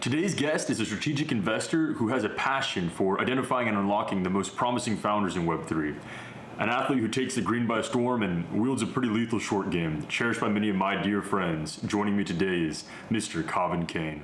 Today's guest is a strategic investor who has a passion for identifying and unlocking the most promising founders in Web3. An athlete who takes the green by storm and wields a pretty lethal short game, cherished by many of my dear friends. Joining me today is Mr. Kavan Canekeratne.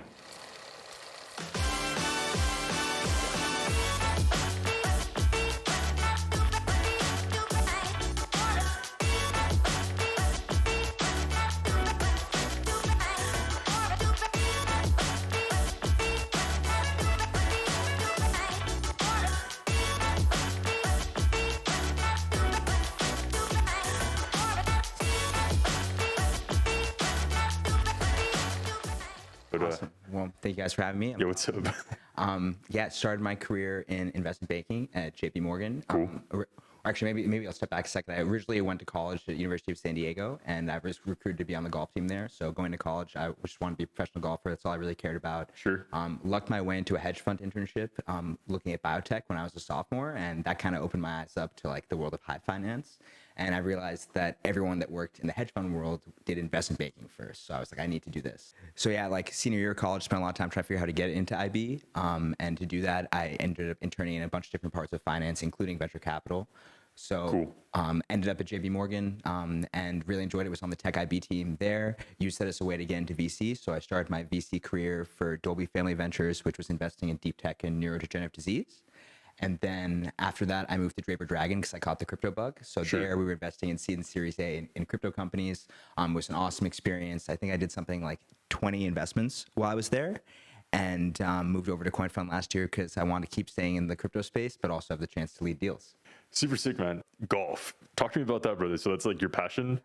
Awesome. Well, thank you guys for having me. Yeah, what's up? Started my career in investment banking at JP Morgan. Cool. Actually, maybe I'll step back a second. I originally went to college at University of San Diego, and I was recruited to be on the golf team there. So going to college, I just wanted to be a professional golfer. That's all I really cared about. Sure. Lucked my way into a hedge fund internship, looking at biotech when I was a sophomore, and that kind of opened my eyes up to like the world of high finance. And I realized that everyone that worked in the hedge fund world did investment banking first. So I was like, I need to do this. So yeah, like senior year of college, spent a lot of time trying to figure out how to get into IB. And to do that, I ended up interning in a bunch of different parts of finance, including venture capital. So cool. Ended up at JP Morgan and really enjoyed it. Was on the tech IB team there. Used that as a way to get into VC. So I started my VC career for Dolby Family Ventures, which was investing in deep tech and neurodegenerative disease. And then after that, I moved to Draper Dragon because I caught the crypto bug. So Sure. There we were investing in seed and Series A in crypto companies. It was an awesome experience. I think I did something like 20 investments while I was there, and moved over to CoinFund last year because I wanted to keep staying in the crypto space, but also have the chance to lead deals. Super sick, man. Golf. Talk to me about that, brother. So that's like your passion?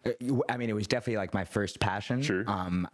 I mean, it was definitely like my first passion. Sure.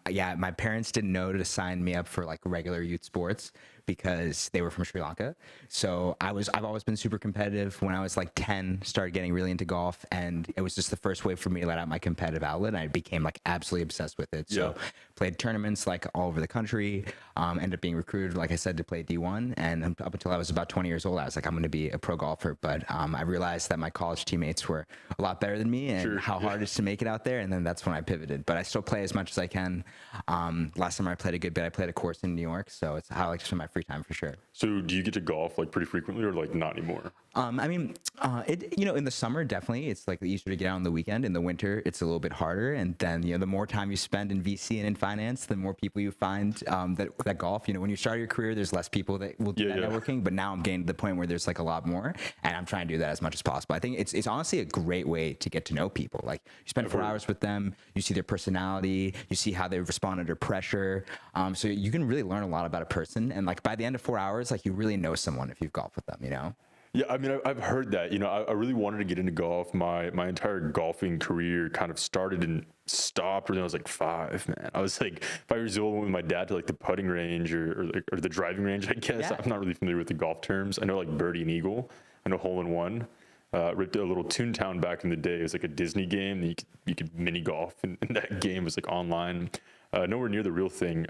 Yeah, my parents didn't know to sign me up for like regular youth sports because they were from Sri Lanka. So I've always been super competitive. When I was like 10, started getting really into golf, and it was just the first way for me to let out my competitive outlet. And I became like absolutely obsessed with it. So played tournaments like all over the country, ended up being recruited, like I said, to play D1. And up until I was about 20 years old, I was like, I'm going to be a pro golfer. But I realized that my college teammates were a lot better than me and how hard it is to make it out there. And then that's when I pivoted. But I still play as much as I can. Last time I played a good bit, I played a course in New York. So it's how I like to spend my free time for sure. So do you get to golf like pretty frequently or like not anymore? I mean, in the summer, definitely, it's like easier to get out on the weekend. In the winter, it's a little bit harder. And then, the more time you spend in VC and in finance, the more people you find that golf. When you start your career, there's less people that will do that networking. But now I'm getting to the point where there's like a lot more, and I'm trying to do that as much as possible. I think it's honestly a great way to get to know people. Like you spend 4 hours with them, you see their personality, you see how they respond under pressure. So you can really learn a lot about a person. And like by the end of 4 hours, like you really know someone if you've golfed with them, Yeah, I mean, I've heard that. I really wanted to get into golf. My entire golfing career kind of started and stopped when I was like 5, man. I was like 5 years old, went with my dad to like the putting range or the driving range, I guess. Yeah. I'm not really familiar with the golf terms. I know like birdie and eagle. I know hole in one. Ripped a little Toontown back in the day. It was like a Disney game. You could mini golf, and that game was like online. Nowhere near the real thing.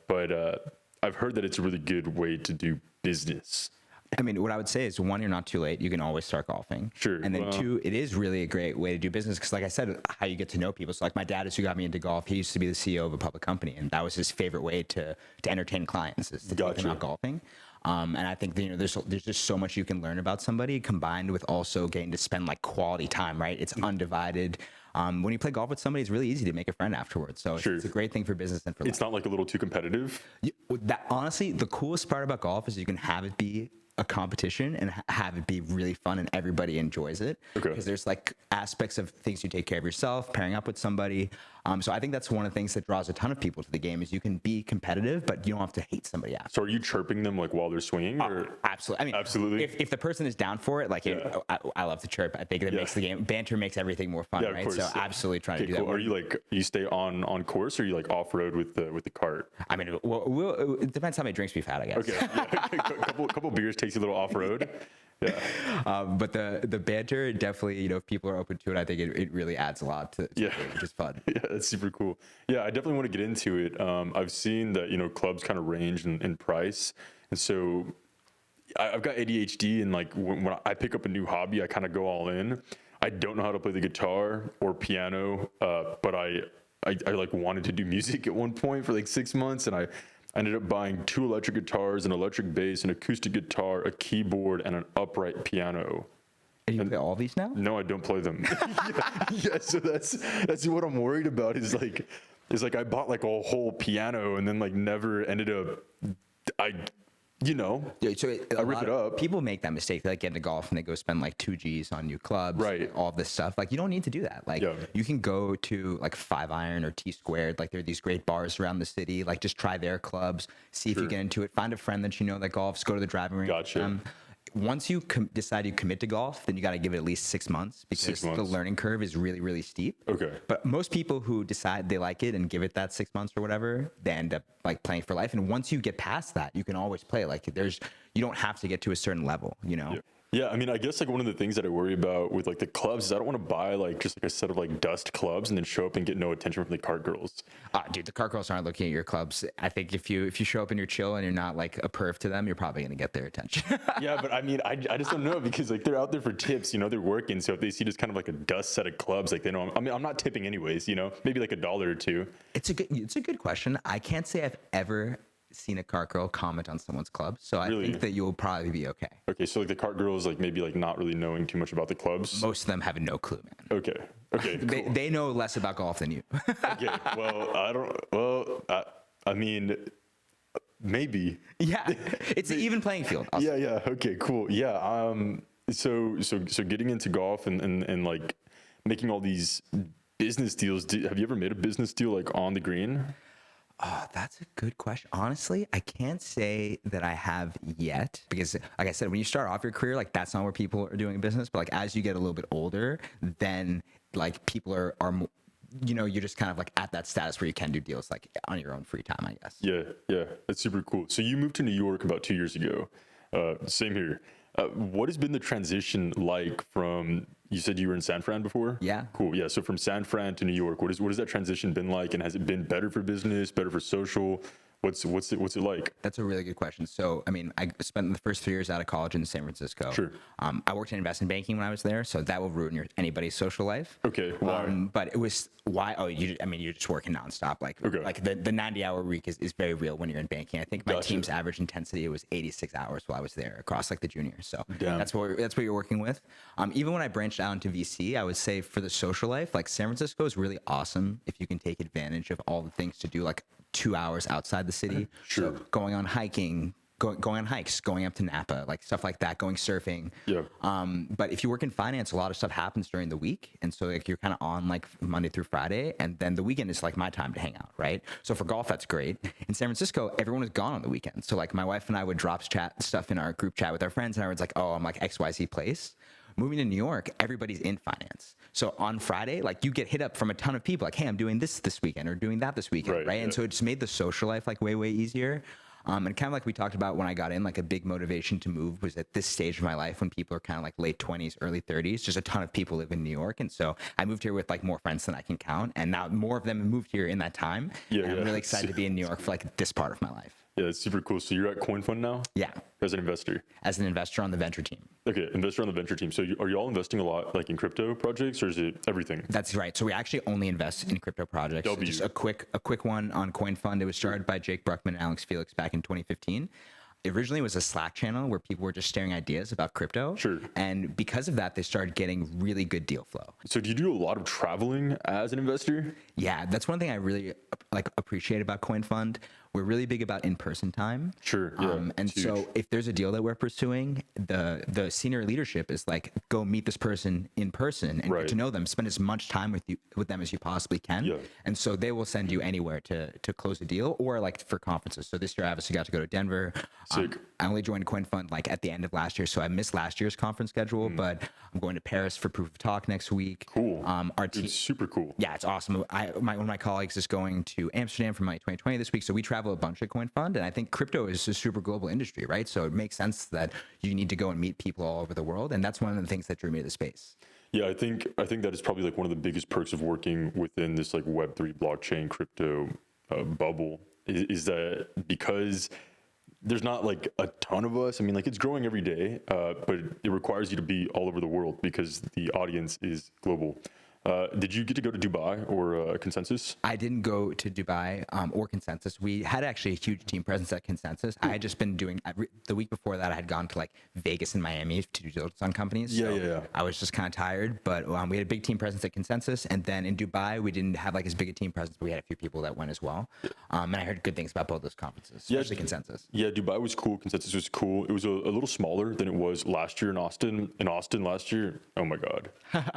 But I've heard that it's a really good way to do business. I mean, what I would say is, one, you're not too late. You can always start golfing. Sure. And then two, it is really a great way to do business because, like I said, how you get to know people. So, like my dad is who got me into golf. He used to be the CEO of a public company, and that was his favorite way to entertain clients is to take them out golfing. And I think there's just so much you can learn about somebody, combined with also getting to spend like quality time. Right? It's undivided. When you play golf with somebody, it's really easy to make a friend afterwards. So it's a great thing for business and for life. It's not like a little too competitive. Honestly, the coolest part about golf is you can have it be a competition and have it be really fun and everybody enjoys it. Because there's like aspects of things you take care of yourself, pairing up with somebody. So I think that's one of the things that draws a ton of people to the game is you can be competitive, but you don't have to hate somebody after. So are you chirping them like while they're swinging? Or? Absolutely. I mean, absolutely. If the person is down for it, like I love to chirp. I think it makes the game, banter makes everything more fun, right? So absolutely trying to do that. Are you like, you stay on course or you like off road with the cart? I mean, it depends how many drinks we've had, I guess. Okay. Yeah. couple beers takes you a little off road. Yeah. But the banter definitely, if people are open to it, I think it really adds a lot to it, which is fun. Yeah, that's super cool. Yeah, I definitely want to get into it. I've seen that, clubs kind of range in price. And so I've got ADHD, and like when I pick up a new hobby, I kind of go all in. I don't know how to play the guitar or piano, but I like wanted to do music at one point for like 6 months, and I I ended up buying 2 electric guitars, an electric bass, an acoustic guitar, a keyboard, and an upright piano. And you play all these now? No, I don't play them. Yeah, so that's what I'm worried about is like I bought like a whole piano and then like never ended up I Yeah, so I rip it up. People make that mistake. They like get into golf and they go spend like 2 G's on new clubs, Right. all this stuff. Like you don't need to do that. Like Yeah. you can go to like 5 Iron or T Squared. Like there are these great bars around the city. Like just try their clubs, see if you get into it. Find a friend that you know that golfs. Go to the driving range. Gotcha. Once you decide you commit to golf, then you got to give it at least 6 months because 6 months. the learning curve is really, really steep. Okay. But most people who decide they like it and give it that 6 months or whatever, they end up like playing for life. And once you get past that, you can always play. Like you don't have to get to a certain level, you know? Yeah, I mean, I guess like one of the things that I worry about with like the clubs is I don't want to buy like just like a set of like dust clubs and then show up and get no attention from the cart girls. Dude, the cart girls aren't looking at your clubs. I think if you show up and you're chill and you're not like a perv to them, you're probably gonna get their attention. Yeah, but I mean, I just don't know because like they're out there for tips, they're working. So if they see just kind of like a dust set of clubs, like they know. I mean, I'm not tipping anyways, maybe like $1 or $2. It's a good question. I can't say I've ever seen a cart girl comment on someone's club, so I think that you'll probably be okay. Okay, so like the cart girls, like maybe like not really knowing too much about the clubs. Most of them have no clue, man. Okay, cool. They know less about golf than you. Okay, I mean, maybe. Yeah, it's an even playing field. Yeah. Okay, cool. Yeah. So getting into golf and like making all these business deals. Have you ever made a business deal like on the green? Oh, that's a good question. Honestly, I can't say that I have yet because, like I said, when you start off your career, like that's not where people are doing business. But like as you get a little bit older, then like people are you're just kind of like at that status where you can do deals like on your own free time, I guess. Yeah, that's super cool. So you moved to New York about 2 years ago. Same here. What has been the transition like from? You said you were in San Fran before? Yeah. Cool. Yeah. So from San Fran to New York, what has that transition been like? And has it been better for business, better for social? What's it like? That's a really good question. So, I mean, I spent the first 3 years out of college in San Francisco. Sure. I worked in investment banking when I was there, so that will ruin anybody's social life. Okay. Why? But it was why? Oh, you're just working nonstop. Like the 90-hour week is very real when you're in banking. I think my team's average intensity was 86 hours while I was there across like the juniors. So that's what you're working with. Even when I branched out into VC, I would say for the social life, like San Francisco is really awesome if you can take advantage of all the things to do, like 2 hours outside the city. Sure. So going on hiking, going on hikes, going up to Napa, like stuff like that, going surfing. Yeah. But if you work in finance, a lot of stuff happens during the week. And so like you're kind of on like Monday through Friday. And then the weekend is like my time to hang out, right? So for golf, that's great. In San Francisco, everyone is gone on the weekend. So like my wife and I would drop stuff in our group chat with our friends and everyone's like, oh, I'm like XYZ place. Moving to New York, everybody's in finance. So on Friday, like you get hit up from a ton of people like, hey, I'm doing this weekend or doing that this weekend, right? And so it just made the social life like way, way easier. And kind of like we talked about when I got in, like a big motivation to move was at this stage of my life when people are kind of like late 20s, early 30s, just a ton of people live in New York. And so I moved here with like more friends than I can count. And now more of them have moved here in that time. And I'm really excited to be in New York for like this part of my life. Yeah, that's super cool. So you're at CoinFund now? Yeah. As an investor? As an investor on the venture team. Okay, investor on the venture team. So are you all investing a lot like in crypto projects or is it everything? That's right. So we actually only invest in crypto projects. Just a quick one on CoinFund. It was started by Jake Bruckman and Alex Felix back in 2015. Originally, it was a Slack channel where people were just sharing ideas about crypto. Sure. And because of that, they started getting really good deal flow. So do you do a lot of traveling as an investor? Yeah, that's one thing I really like appreciate about CoinFund. We're really big about in-person time. Sure. Yeah, and so if there's a deal that we're pursuing, the senior leadership is like, go meet this person in person and get to know them. Spend as much time with them as you possibly can. Yeah. And so they will send you anywhere to close a deal or like for conferences. So this year I obviously got to go to Denver. Sick. I only joined CoinFund like at the end of last year, so I missed last year's conference schedule. But I'm going to Paris for Proof of Talk next week. Cool. Our team, it's super cool. Yeah, it's awesome. One of my colleagues is going to Amsterdam for Money 2020 this week, so we travel a bunch at CoinFund, and I think crypto is a super global industry, right? So it makes sense that you need to go and meet people all over the world, and that's one of the things that drew me to the space. Yeah, I think that is probably like one of the biggest perks of working within this like Web3 blockchain crypto bubble is that because there's not like a ton of us. I mean, like it's growing every day, but it requires you to be all over the world because the audience is global. Did you get to go to Dubai or Consensus? I didn't go to Dubai or Consensus. We had actually a huge team presence at Consensus. I had just been doing the week before that. I had gone to like Vegas and Miami to do diligence on companies. Yeah, so yeah. I was just kind of tired, but we had a big team presence at Consensus, and then in Dubai we didn't have like as big a team presence, but we had a few people that went as well. And I heard good things about both those conferences, especially Consensus. Yeah, Dubai was cool. Consensus was cool. It was a little smaller than it was last year in Austin. In Austin last year, oh my God,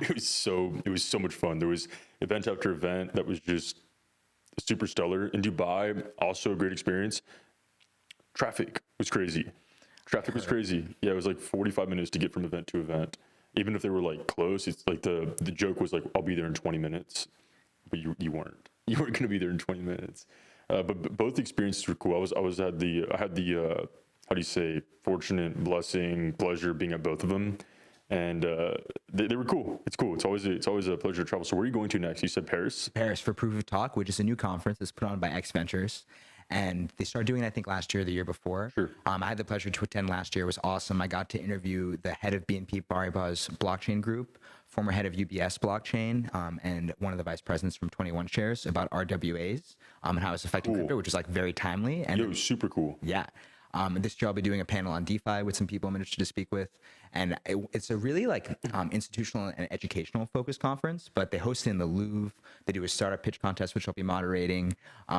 it was so much fun. There was event after event that was just super stellar. In Dubai, also a great experience. Traffic was crazy. Traffic was crazy. Yeah, it was like 45 minutes to get from event to event. Even if they were like close, it's like the joke was like, I'll be there in 20 minutes, but you weren't. You weren't gonna be there in 20 minutes. But both experiences were cool. I had the how do you say, fortunate, blessing, pleasure being at both of them. And they were cool. It's cool. It's always a pleasure to travel. So where are you going to next? You said Paris? Paris for Proof of Talk, which is a new conference that's put on by X Ventures. And they started doing it, I think, last year or the year before. Sure. I had the pleasure to attend last year. It was awesome. I got to interview the head of BNP Paribas blockchain group, former head of UBS blockchain, and one of the vice presidents from 21 Shares about RWAs and how it's affecting crypto, which is like very timely. And Yo, super cool. yeah. And this year I'll be doing a panel on DeFi with some people I'm interested to speak with. And it's a really like institutional and educational focused conference, but they host it in the Louvre. They do a startup pitch contest, which I'll be moderating.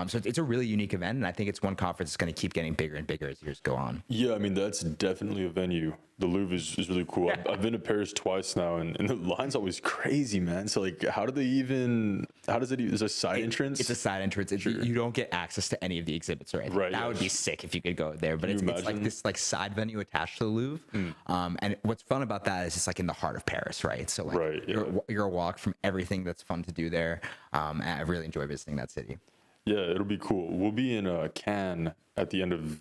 So it's a really unique event. And I think it's one conference that's going to keep getting bigger and bigger as years go on. Yeah, I mean, that's definitely a venue. The Louvre is really cool. I've been to Paris twice now, and the line's always crazy, man. So, like, how does it even, is a side entrance? It's a side entrance. You don't get access to any of the exhibits or anything. Right, That yeah. would be sick if you could go there. But it's like this like side venue attached to the Louvre. And what's fun about that is it's like in the heart of Paris, right? So like Right, yeah. you're a walk from everything that's fun to do there. And I really enjoy visiting that city. Yeah, it'll be cool. We'll be in Cannes at the end of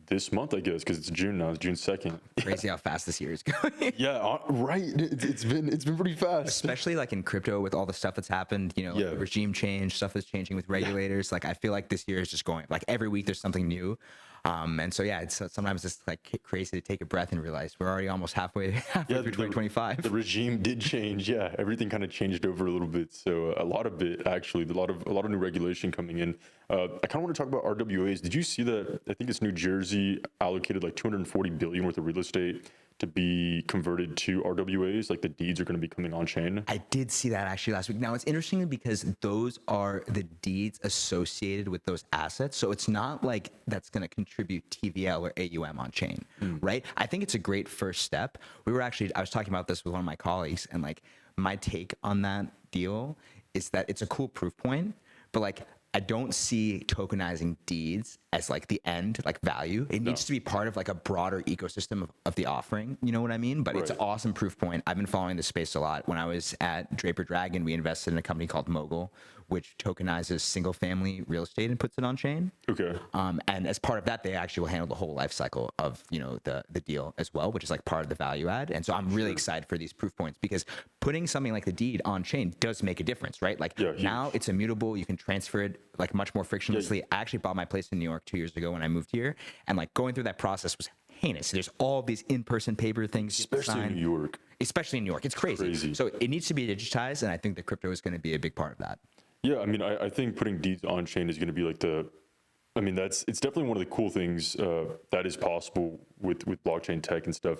this month, I guess, because it's June now. It's June 2nd. Crazy how fast this year is going. Yeah, right. It's been pretty fast. Especially like in crypto with all the stuff that's happened, like the regime change, stuff that's changing with regulators. Like I feel like this year is just going like every week there's something new. And so yeah, it's sometimes it's like crazy to take a breath and realize we're already almost halfway through 2025. The regime did change. Yeah, everything kind of changed over a little bit. So a lot of it actually, a lot of new regulation coming in. I kind of want to talk about RWAs. Did you see that? I think it's New Jersey allocated like 240 billion worth of real estate to be converted to RWAs. Like the deeds are going to be coming on chain. I did see that actually last week. Now it's interesting because those are the deeds associated with those assets. So it's not like that's going to contribute TVL or AUM on chain, right? I think it's a great first step. I was talking about this with one of my colleagues, and like my take on that deal is that it's a cool proof point, but like I don't see tokenizing deeds as like the end, like value. It needs to be part of like a broader ecosystem of the offering. You know what I mean? But it's an awesome proof point. I've been following this space a lot. When I was at Draper Dragon, we invested in a company called Mogul, which tokenizes single family real estate and puts it on chain. Okay. And as part of that, they actually will handle the whole life cycle of, the deal as well, which is like part of the value add. And so I'm really excited for these proof points because putting something like the deed on chain does make a difference, right? Like now it's immutable. You can transfer it like much more frictionlessly. I actually bought my place in New York 2 years ago when I moved here, and like going through that process was heinous. There's all these in-person paper things, especially in New York. Especially in New York, it's crazy. So it needs to be digitized, and I think that crypto is going to be a big part of that. Yeah, I mean, I think putting deeds on chain is going to be like it's definitely one of the cool things that is possible with blockchain tech and stuff.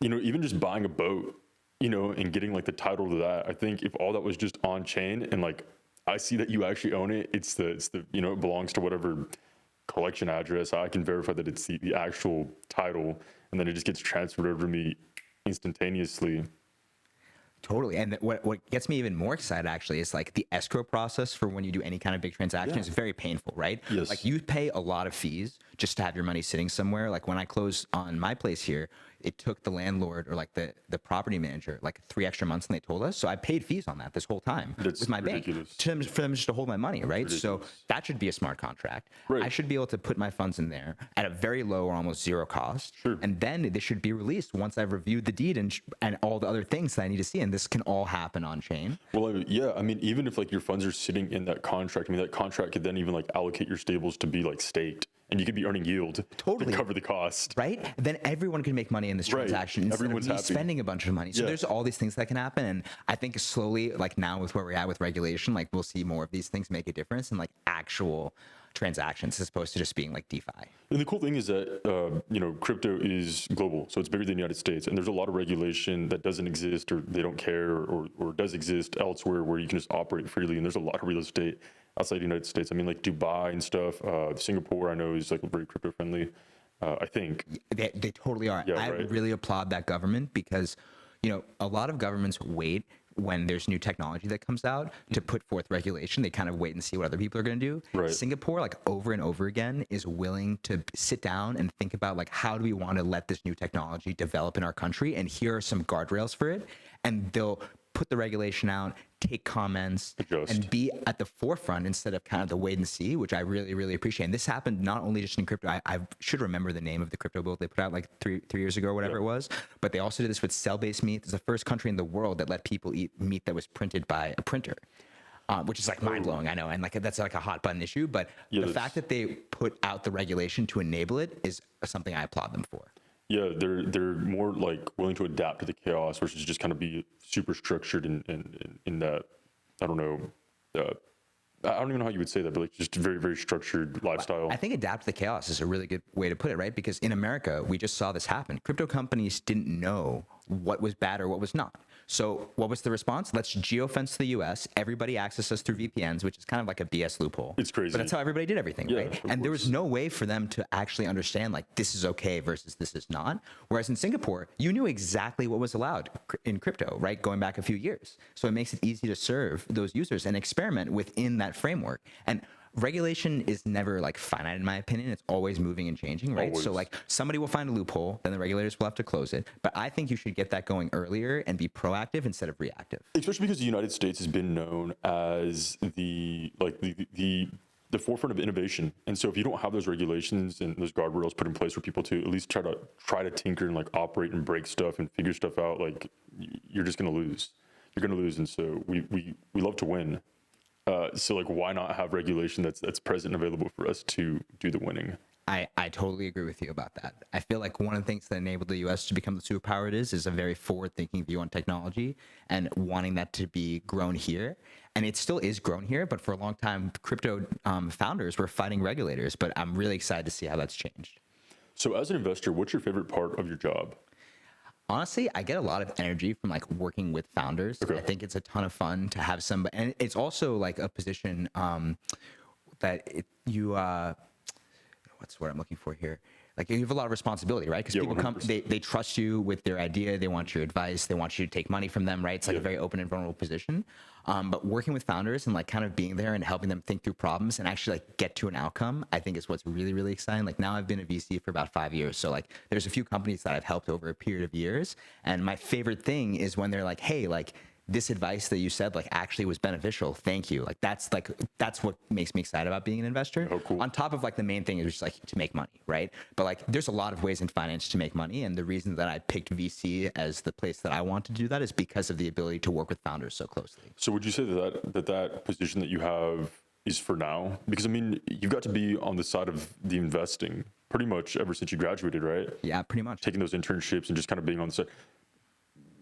Even just buying a boat, and getting like the title to that. I think if all that was just on chain and like I see that you actually own it, it's the it belongs to whatever collection address. I can verify that it's the actual title, and then it just gets transferred over to me instantaneously. Totally. And what gets me even more excited actually is like the escrow process for when you do any kind of big transaction is very painful, right? Yes. Like you pay a lot of fees just to have your money sitting somewhere. Like when I closed on my place here, it took the landlord or like the property manager like 3 extra months than they told us. So I paid fees on that this whole time with my ridiculous. bank for them just to hold my money, right? So that should be a smart contract. Right. I should be able to put my funds in there at a very low or almost zero cost. Sure. And then they should be released once I've reviewed the deed and all the other things that I need to see. And this can all happen on chain. Well, I mean, even if like your funds are sitting in that contract, I mean, that contract could then even like allocate your stables to be like staked and you could be earning yield Totally. to cover the cost. Right? Then everyone can make money in this Right. transaction instead Everyone's of me happy. spending a bunch of money. So Yeah. there's all these things that can happen. And I think slowly, like now with where we're at with regulation, like we'll see more of these things make a difference in like actual transactions as opposed to just being like DeFi. And the cool thing is that crypto is global, so it's bigger than the United States, and there's a lot of regulation that doesn't exist, or they don't care, or does exist elsewhere where you can just operate freely. And there's a lot of real estate outside the United States. I mean, like Dubai and stuff. Singapore, I know, is like very crypto friendly. I think. They totally are. Yeah, I right. really applaud that government because, a lot of governments wait when there's new technology that comes out to put forth regulation. They kind of wait and see what other people are going to do. Right. Singapore, like over and over again, is willing to sit down and think about like, how do we want to let this new technology develop in our country? And here are some guardrails for it. And they'll put the regulation out, take comments, Adjust. and be at the forefront instead of kind of the wait and see, which I really, really appreciate. And this happened not only just in crypto. I should remember the name of the crypto bill they put out like three years ago or whatever it was. But they also did this with cell-based meat. It's the first country in the world that let people eat meat that was printed by a printer. Which is like mind blowing, I know, and like that's like a hot button issue. But the fact that they put out the regulation to enable it is something I applaud them for. Yeah, they're more like willing to adapt to the chaos versus just kind of be super structured in that. I don't know. I don't even know how you would say that, but like just very, very structured lifestyle. I think adapt to the chaos is a really good way to put it, right? Because in America, we just saw this happen. Crypto companies didn't know what was bad or what was not. So what was the response? Let's geofence the US. Everybody accesses us through VPNs, which is kind of like a BS loophole. It's crazy. But that's how everybody did everything, Yeah, right? of And there course. was no way for them to actually understand like this is okay versus this is not. Whereas in Singapore, you knew exactly what was allowed in crypto, right? Going back a few years. So it makes it easy to serve those users and experiment within that framework. And regulation is never like finite in my opinion. It's always moving and changing, right? Always. So like somebody will find a loophole, then the regulators will have to close it. But I think you should get that going earlier and be proactive instead of reactive. Especially because the United States has been known as the forefront of innovation. And so if you don't have those regulations and those guardrails put in place for people to at least try to tinker and like operate and break stuff and figure stuff out, like you're just going to lose. You're going to lose. And so we love to win. So like, why not have regulation that's present and available for us to do the winning? I totally agree with you about that. I feel like one of the things that enabled the U.S. to become the superpower it is a very forward-thinking view on technology and wanting that to be grown here. And it still is grown here, but for a long time, crypto founders were fighting regulators. But I'm really excited to see how that's changed. So as an investor, what's your favorite part of your job? Honestly, I get a lot of energy from like working with founders. Okay. I think it's a ton of fun to have somebody, and it's also like a position that what's the word I'm looking for here? Like you have a lot of responsibility, right? Because Yeah, people come, 100%. they trust you with their idea, they want your advice, they want you to take money from them, right? It's like a very open and vulnerable position. But working with founders and like kind of being there and helping them think through problems and actually like get to an outcome, I think is what's really, really exciting. Like now I've been a VC for about 5 years. So like there's a few companies that I've helped over a period of years. And my favorite thing is when they're like, hey, like this advice that you said like actually was beneficial. Thank you. Like that's what makes me excited about being an investor. Oh, cool. On top of like the main thing is just like to make money, right? But like there's a lot of ways in finance to make money. And the reason that I picked VC as the place that I want to do that is because of the ability to work with founders so closely. So would you say that position that you have is for now? Because I mean, you've got to be on the side of the investing pretty much ever since you graduated, right? Yeah, pretty much. Taking those internships and just kind of being on the side.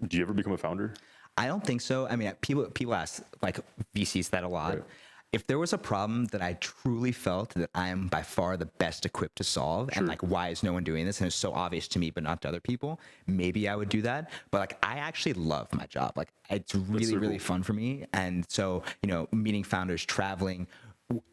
Do you ever become a founder? I don't think so. I mean, people ask like VCs that a lot. Right. If there was a problem that I truly felt that I am by far the best equipped to solve, and like why is no one doing this, and it's so obvious to me but not to other people, maybe I would do that. But like I actually love my job. Like it's really so really cool. fun for me. And so meeting founders, traveling.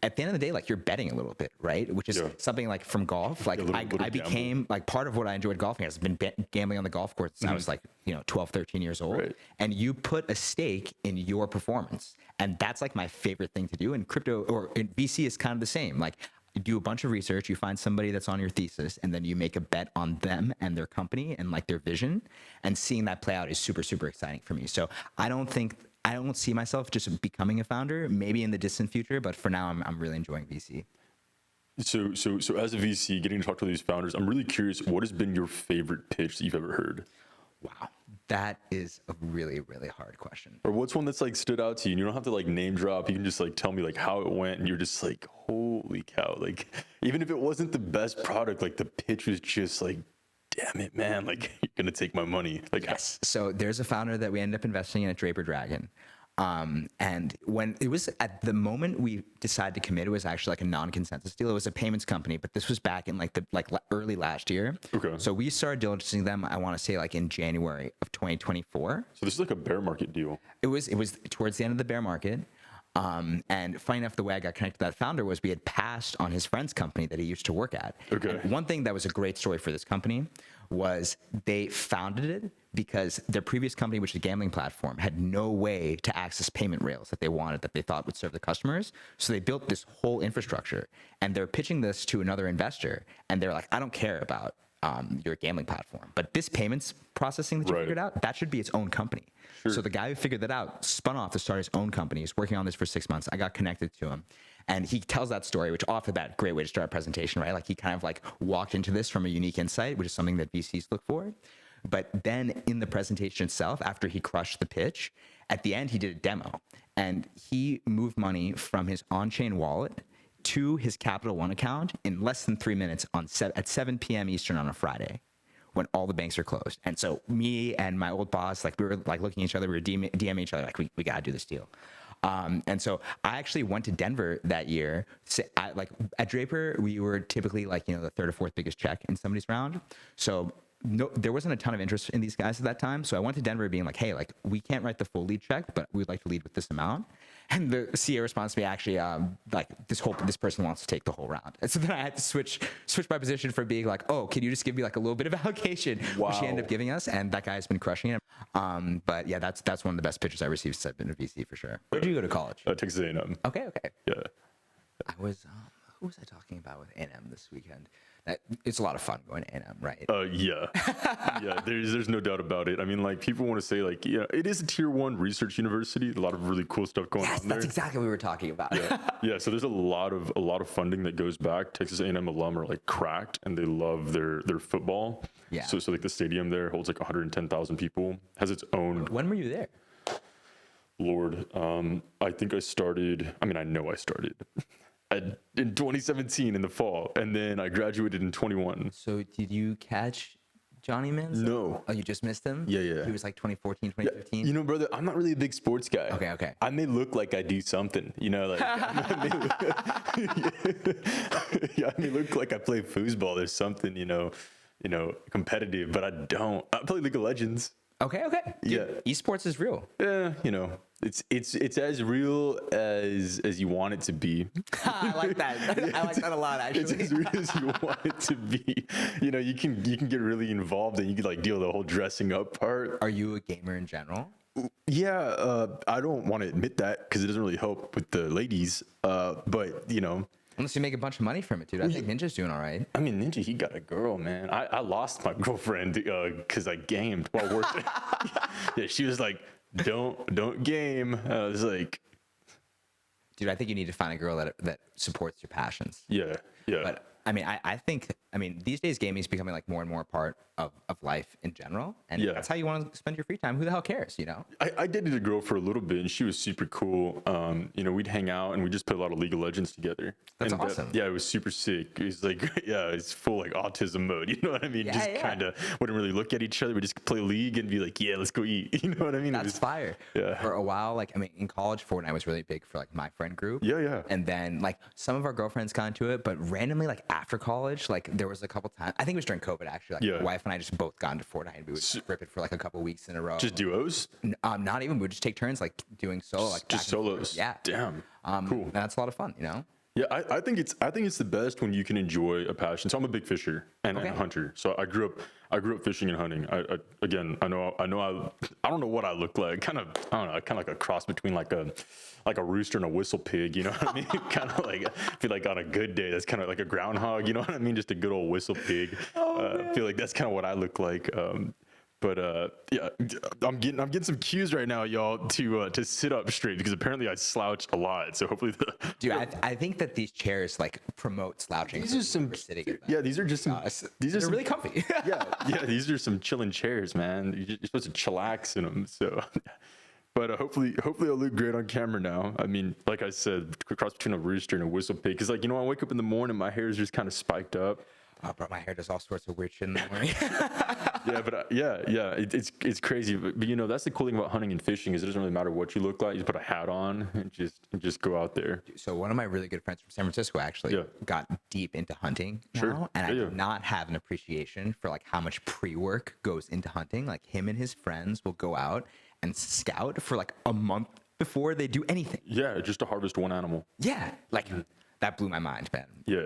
At the end of the day, like you're betting a little bit, right? Which is Yeah. something like from golf. Like little I gamble. became like part of what I enjoyed golfing has been gambling on the golf course since I was like 12, 13 years old. Right. And you put a stake in your performance, and that's like my favorite thing to do. And crypto or in VC is kind of the same. Like you do a bunch of research, you find somebody that's on your thesis, and then you make a bet on them and their company and like their vision. And seeing that play out is super super exciting for me. So I don't see myself just becoming a founder, maybe in the distant future, but for now, I'm really enjoying VC. So as a VC, getting to talk to these founders, I'm really curious, what has been your favorite pitch that you've ever heard? Wow. That is a really, really hard question. Or what's one that's like stood out to you? And you don't have to like name drop. You can just like tell me like how it went, and you're just like, holy cow! Like even if it wasn't the best product, like the pitch was just like, damn it, man! Like you're gonna take my money. Like Yes. So there's a founder that we ended up investing in at Draper Dragon. And when it was at the moment we decided to commit, it was actually like a non-consensus deal. It was a payments company, but this was back in early last year. Okay. So we started diligencing them, I want to say like in January of 2024. So this is like a bear market deal. It was towards the end of the bear market. And funny enough, the way I got connected to that founder was we had passed on his friend's company that he used to work at. Okay. And one thing that was a great story for this company was they founded it because their previous company, which is a gambling platform, had no way to access payment rails that they wanted, that they thought would serve the customers. So they built this whole infrastructure, and they're pitching this to another investor, and they're like, I don't care about your gambling platform, but this payments processing that you Right. figured out, that should be its own company. Sure. So the guy who figured that out spun off to start his own company. He's working on this for 6 months. I got connected to him, and he tells that story, which off the bat, great way to start a presentation, right? Like he kind of like walked into this from a unique insight, which is something that VCs look for. But then in the presentation itself, after he crushed the pitch, at the end he did a demo, and he moved money from his on-chain wallet to his Capital One account in less than 3 minutes at 7 p.m. Eastern on a Friday, when all the banks are closed. And so me and my old boss, like we were like looking at each other, we were DMing each other, like we gotta do this deal. And so I actually went to Denver that year. Like at Draper, we were typically like, the third or fourth biggest check in somebody's round. So no, there wasn't a ton of interest in these guys at that time. So I went to Denver being like, hey, like we can't write the full lead check, but we'd like to lead with this amount. And the CEO responds to me, actually, like this person wants to take the whole round. And so then I had to switch my position from being like, oh, can you just give me like a little bit of allocation, which he ended up giving us, and that guy's been crushing it. But yeah, that's one of the best pitches I received since I've been a VC for sure. Where did you go to college? Texas A&M. Okay. Yeah. I was who was I talking about with A&M this weekend? It's a lot of fun going to A&M, right? Yeah. Yeah, there's no doubt about it. I mean, like people want to say like, yeah, it is a tier 1 research university. A lot of really cool stuff going Yes, on there. that's exactly what we were talking about. Yeah, so there's a lot of funding that goes back. Texas A&M alum are like cracked, and they love their football. Yeah. So like the stadium there holds like 110,000 people. Has its own. When were you there? Lord, I think I started. I mean, I know I started in 2017 in the fall, and then I graduated in 21. So did you catch Johnny Manziel? No. Oh, you just missed him? Yeah. He was like 2014, 2015? You know, brother, I'm not really a big sports guy. Okay. I may look like I do something, like I may look like I play foosball or something, competitive, but I don't. I play League of Legends. Okay. Dude, Yeah. esports is real. Yeah, it's as real as you want it to be. I like that. I like that a lot, It's actually. as real as you want it to be. You can get really involved, and you can like deal with the whole dressing up part. Are you a gamer in general? Yeah, I don't want to admit that because it doesn't really help with the ladies. But Unless you make a bunch of money from it, dude. I think Ninja's doing all right. I mean, Ninja, he got a girl, man. I lost my girlfriend because I gamed while working. Yeah, she was like, don't game. I was like, Dude, I think you need to find a girl that supports your passions. yeah. But I mean, I think these days gaming is becoming like more and more a part of life in general, and Yeah. that's how you want to spend your free time. Who the hell cares, I dated a girl for a little bit, and she was super cool. We'd hang out, and we just play a lot of League of Legends together. That's And awesome. Yeah, it was super sick. It was like, yeah, it's full like autism mode. You know what I mean? Yeah, Just yeah. kind of wouldn't really look at each other. We just play League and be like, yeah, let's go eat. You know what I mean? It That's was- fire. Yeah. For a while, in college, Fortnite was really big for like my friend group. Yeah. And then like some of our girlfriends got into it, but randomly like after college, like there was a couple times. I think it was during COVID actually. Like Yeah. my wife and I just both got into Fortnite, and we would rip it for like a couple weeks in a row. Just duos? Not even. We would just take turns like doing solo, like Just back and forth. solos. Yeah. Damn. Cool. And that's a lot of fun, Yeah, I think it's the best when you can enjoy a passion. So I'm a big fisher and a hunter. So I grew up fishing and hunting. I don't know what I look like. I don't know, kind of like a cross between like a rooster and a whistle pig. You know what I mean? Kind of like, I feel like on a good day, that's kind of like a groundhog. You know what I mean? Just a good old whistle pig. I feel like that's kind of what I look like. But yeah, I'm getting some cues right now, y'all, to sit up straight because apparently I slouched a lot. So hopefully Dude, I think that these chairs like promote slouching. these are some sitting in them. yeah, these are just some these are They're some, really comfy. yeah, these are some chilling chairs, man. You're supposed to chillax in them. So, but hopefully I'll look great on camera now. I mean, like I said, cross between a rooster and a whistle pig. Because like I wake up in the morning, my hair is just kind of spiked up. Oh, bro, my hair does all sorts of weird shit in the morning. Yeah, but it's crazy. But that's the cool thing about hunting and fishing is it doesn't really matter what you look like. You just put a hat on and just go out there. So one of my really good friends from San Francisco actually got deep into hunting now, and I did not have an appreciation for like how much pre-work goes into hunting. Like him and his friends will go out and scout for like a month before they do anything. Yeah, just to harvest one animal. Yeah, like that blew my mind, man. Yeah,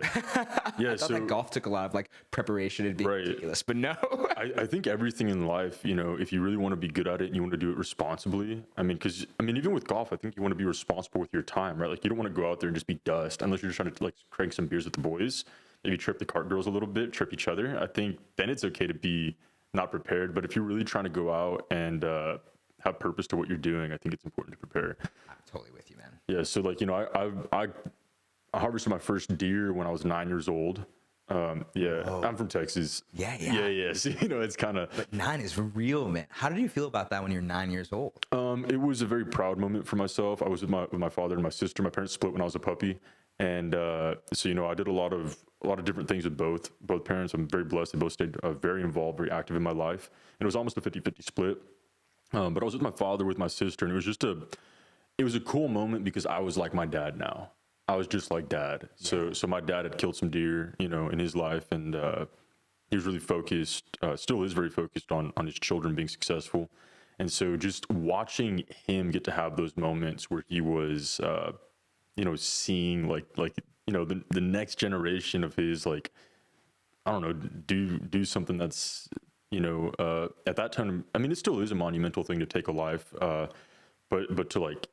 yeah. I thought that golf took a lot of like preparation and being ridiculous, but no. I think everything in life, if you really want to be good at it and you want to do it responsibly, because even with golf, I think you want to be responsible with your time, right? Like you don't want to go out there and just be dust unless you're just trying to like crank some beers with the boys, maybe trip the cart girls a little bit, trip each other. I think then it's okay to be not prepared. But if you're really trying to go out and have purpose to what you're doing, I think it's important to prepare. I'm totally with you, man. Yeah. So like, I harvested my first deer when I was 9 years old. Whoa. I'm from Texas. Yeah. So, it's kind of. But 9 is real, man. How did you feel about that when you're 9 years old? It was a very proud moment for myself. I was with my father and my sister. My parents split when I was a puppy, and so I did a lot of different things with both parents. I'm very blessed. They both stayed very involved, very active in my life, and it was almost a 50-50 split. But I was with my father, with my sister, and it was a cool moment because I was like my dad now. I was just like dad. So my dad had killed some deer, in his life, and he was really focused, still is very focused on his children being successful. And so just watching him get to have those moments where he was, seeing the next generation of his, like, I don't know, do something that's, at that time, it still is a monumental thing to take a life, but to like,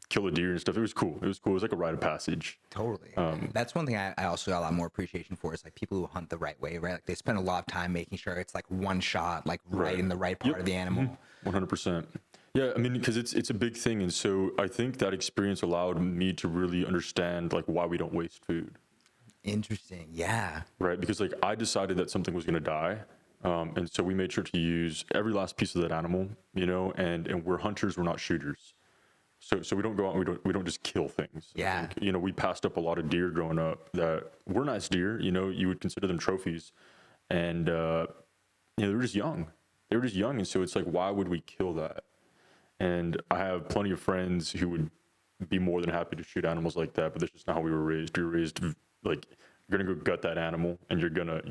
kill a deer and stuff. It was cool. It was like a rite of passage. Totally. That's one thing I also got a lot more appreciation for is like people who hunt the right way, right? Like they spend a lot of time making sure it's like one shot, like right in the right part of the animal. 100%. Yeah, because it's a big thing, and so I think that experience allowed me to really understand like why we don't waste food. Interesting. Yeah. Right, because like I decided that something was going to die. And so we made sure to use every last piece of that animal, and we're hunters, we're not shooters. So we don't go out and we don't just kill things. Yeah. We passed up a lot of deer growing up that were nice deer. You would consider them trophies, and they were just young. They were just young, and so it's like, why would we kill that? And I have plenty of friends who would be more than happy to shoot animals like that, but that's just not how we were raised. We were raised like you're gonna go gut that animal, and you're gonna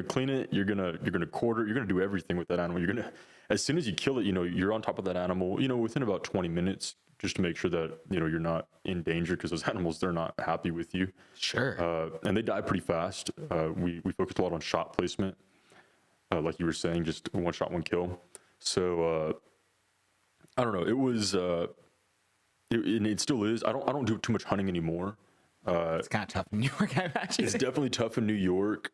clean it. You're gonna quarter. You're gonna do everything with that animal. As soon as you kill it, you're on top of that animal. Within about 20 minutes. Just to make sure that you're not in danger, because those animals, they're not happy with you. Sure. And they die pretty fast. We focused a lot on shot placement, like you were saying, just one shot, one kill. So I don't know. It was, and it still is. I don't do too much hunting anymore. It's kind of tough in New York, I imagine. It's definitely tough in New York.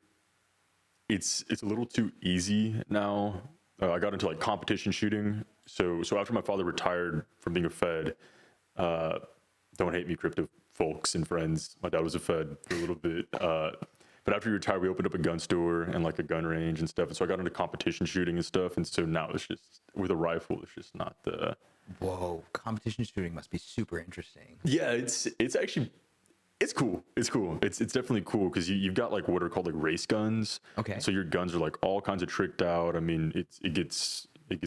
It's a little too easy now. I got into like competition shooting. So after my father retired from being a Fed, don't hate me, crypto folks and friends. My dad was a Fed for a little bit. But after he retired, we opened up a gun store and like a gun range and stuff. And so I got into competition shooting and stuff. And so now it's just with a rifle, it's just not the. Whoa, competition shooting must be super interesting. Yeah, it's actually. It's cool. It's definitely cool because you've got like what are called like race guns. Okay. So your guns are like all kinds of tricked out. It gets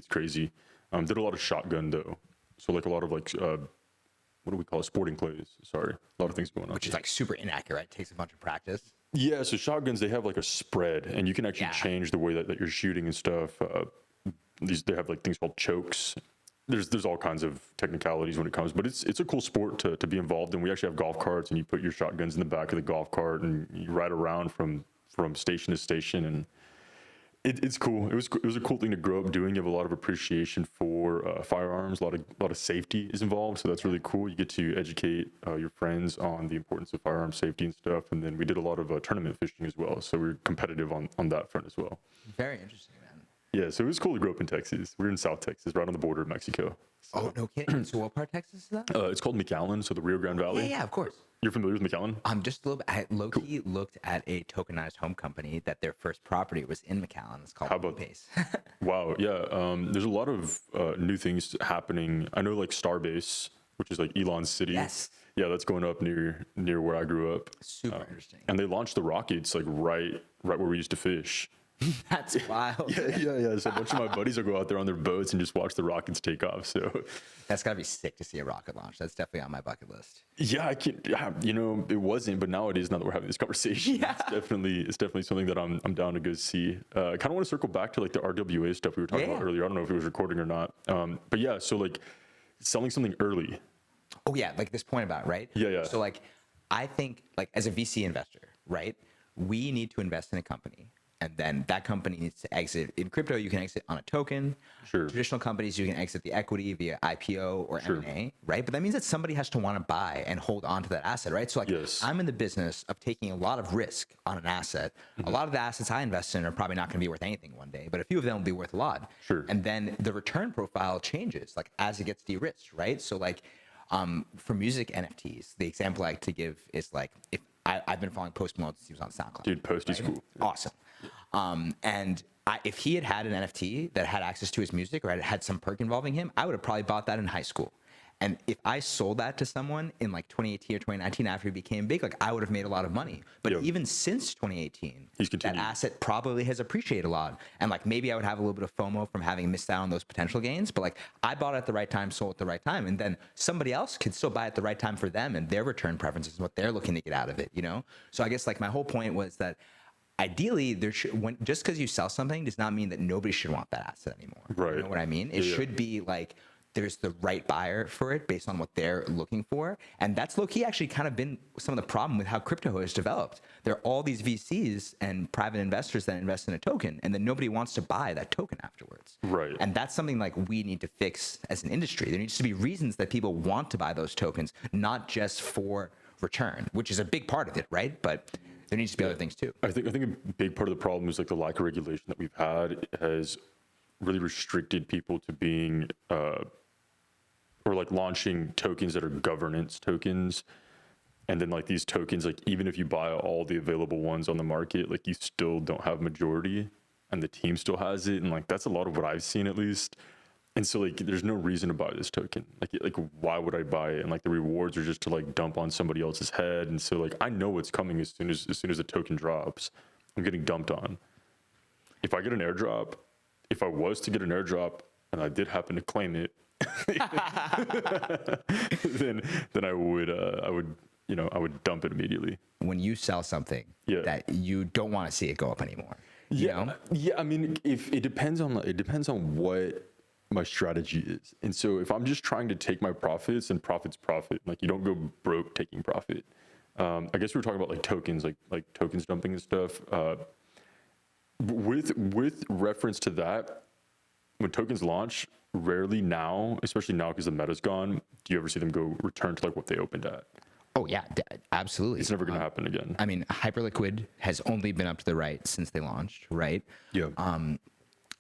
crazy. Did a lot of shotgun though. So like a lot of like what do we call it? Sporting plays. Sorry, a lot of things going on. Which is like super inaccurate. It takes a bunch of practice. Yeah. So shotguns, they have like a spread, and you can actually change the way that you're shooting and stuff. They have like things called chokes. There's all kinds of technicalities when it comes, but it's a cool sport to be involved in. We actually have golf carts, and you put your shotguns in the back of the golf cart, and you ride around from station to station, and it's cool. It was a cool thing to grow up doing. You have a lot of appreciation for firearms. A lot of safety is involved, so that's really cool. You get to educate your friends on the importance of firearm safety and stuff. And then we did a lot of tournament fishing as well, so we were competitive on that front as well. Very interesting, man. Yeah, so it was cool to grow up in Texas. We were in South Texas, right on the border of Mexico. Oh, no kidding. So what part of Texas is that? It's called McAllen, so the Rio Grande Valley. Yeah, of course. You're familiar with McAllen? I'm just a little bit. I low-key looked at a tokenized home company that their first property was in McAllen. It's called How about Pace. Wow, yeah. There's a lot of new things happening. I know like Starbase, which is like Elon's city. Yes. Yeah, that's going up near where I grew up. Super interesting. And they launched the rockets like right where we used to fish. That's wild. Yeah. So a bunch of my buddies will go out there on their boats and just watch the rockets take off. So That's gotta be sick to see a rocket launch. That's definitely on my bucket list. yeah, I can. Yeah, it wasn't, but now it is. Now that we're having this conversation, Yeah. it's definitely something that I'm down to go see. I kind of want to circle back to like the RWA stuff we were talking about earlier. I don't know if it was recording or not. But yeah, so like selling something early. Oh yeah, like this point about, right? Yeah. So like, I think like as a VC investor, right, we need to invest in a company, and then that company needs to exit. In crypto, you can exit on a token. Sure. Traditional companies, you can exit the equity via IPO or Sure. M&A, right? But that means that somebody has to want to buy and hold on to that asset, right? So like, Yes. I'm in the business of taking a lot of risk on an asset. A lot of the assets I invest in are probably not going to be worth anything one day, but a few of them will be worth a lot. Sure. And then the return profile changes like as it gets de-risked, right? So like, for music NFTs, the example I like to give is like if I've been following Post Malone since he was on SoundCloud. Dude, Posty's cool. Awesome. And if he had an NFT that had access to his music or had some perk involving him, I would have probably bought that in high school. And if I sold that to someone in like 2018 or 2019 after he became big, like I would have made a lot of money. But Yep. even since 2018, He's that continued. asset probably has appreciated a lot. And like maybe I would have a little bit of FOMO from having missed out on those potential gains. But like I bought it at the right time, sold at the right time, and then somebody else could still buy it at the right time for them and their return preferences and what they're looking to get out of it. You know. So I guess like my whole point was that ideally there should just because you sell something does not mean that nobody should want that asset anymore. Right. You know what I mean? It Yeah. should be like there's the right buyer for it based on what they're looking for. And that's low-key actually kind of been some of the problem with how crypto has developed. There are all these VCs and private investors that invest in a token, and then nobody wants to buy that token afterwards. Right. And that's something like we need to fix as an industry. There needs to be reasons that people want to buy those tokens, not just for return, which is a big part of it, right? But there needs to be other things too. I think a big part of the problem is like the lack of regulation that we've had has really restricted people to being or like launching tokens that are governance tokens. And then like these tokens, like even if you buy all the available ones on the market, like you still don't have majority and the team still has it. And like, that's a lot of what I've seen at least. And so like, there's no reason to buy this token. Like why would I buy it? And like the rewards are just to like dump on somebody else's head. And so like, I know what's coming as soon as the token drops, I'm getting dumped on. If I get an airdrop, if I was to get an airdrop and I did happen to claim it, then I would dump it immediately. When you sell something that you don't want to see it go up anymore, you know? Yeah. I mean, if it depends on what my strategy is, and so if I'm just trying to take my profits, and profit's profit, like you don't go broke taking profit. I guess we were talking about like tokens, like tokens dumping and stuff. With reference to that, when tokens launch, rarely now, especially now because the meta's gone, do you ever see them go return to like what they opened at? Oh yeah, absolutely. It's never going to happen again. I mean, Hyperliquid has only been up to the right since they launched, right? Yeah. I'm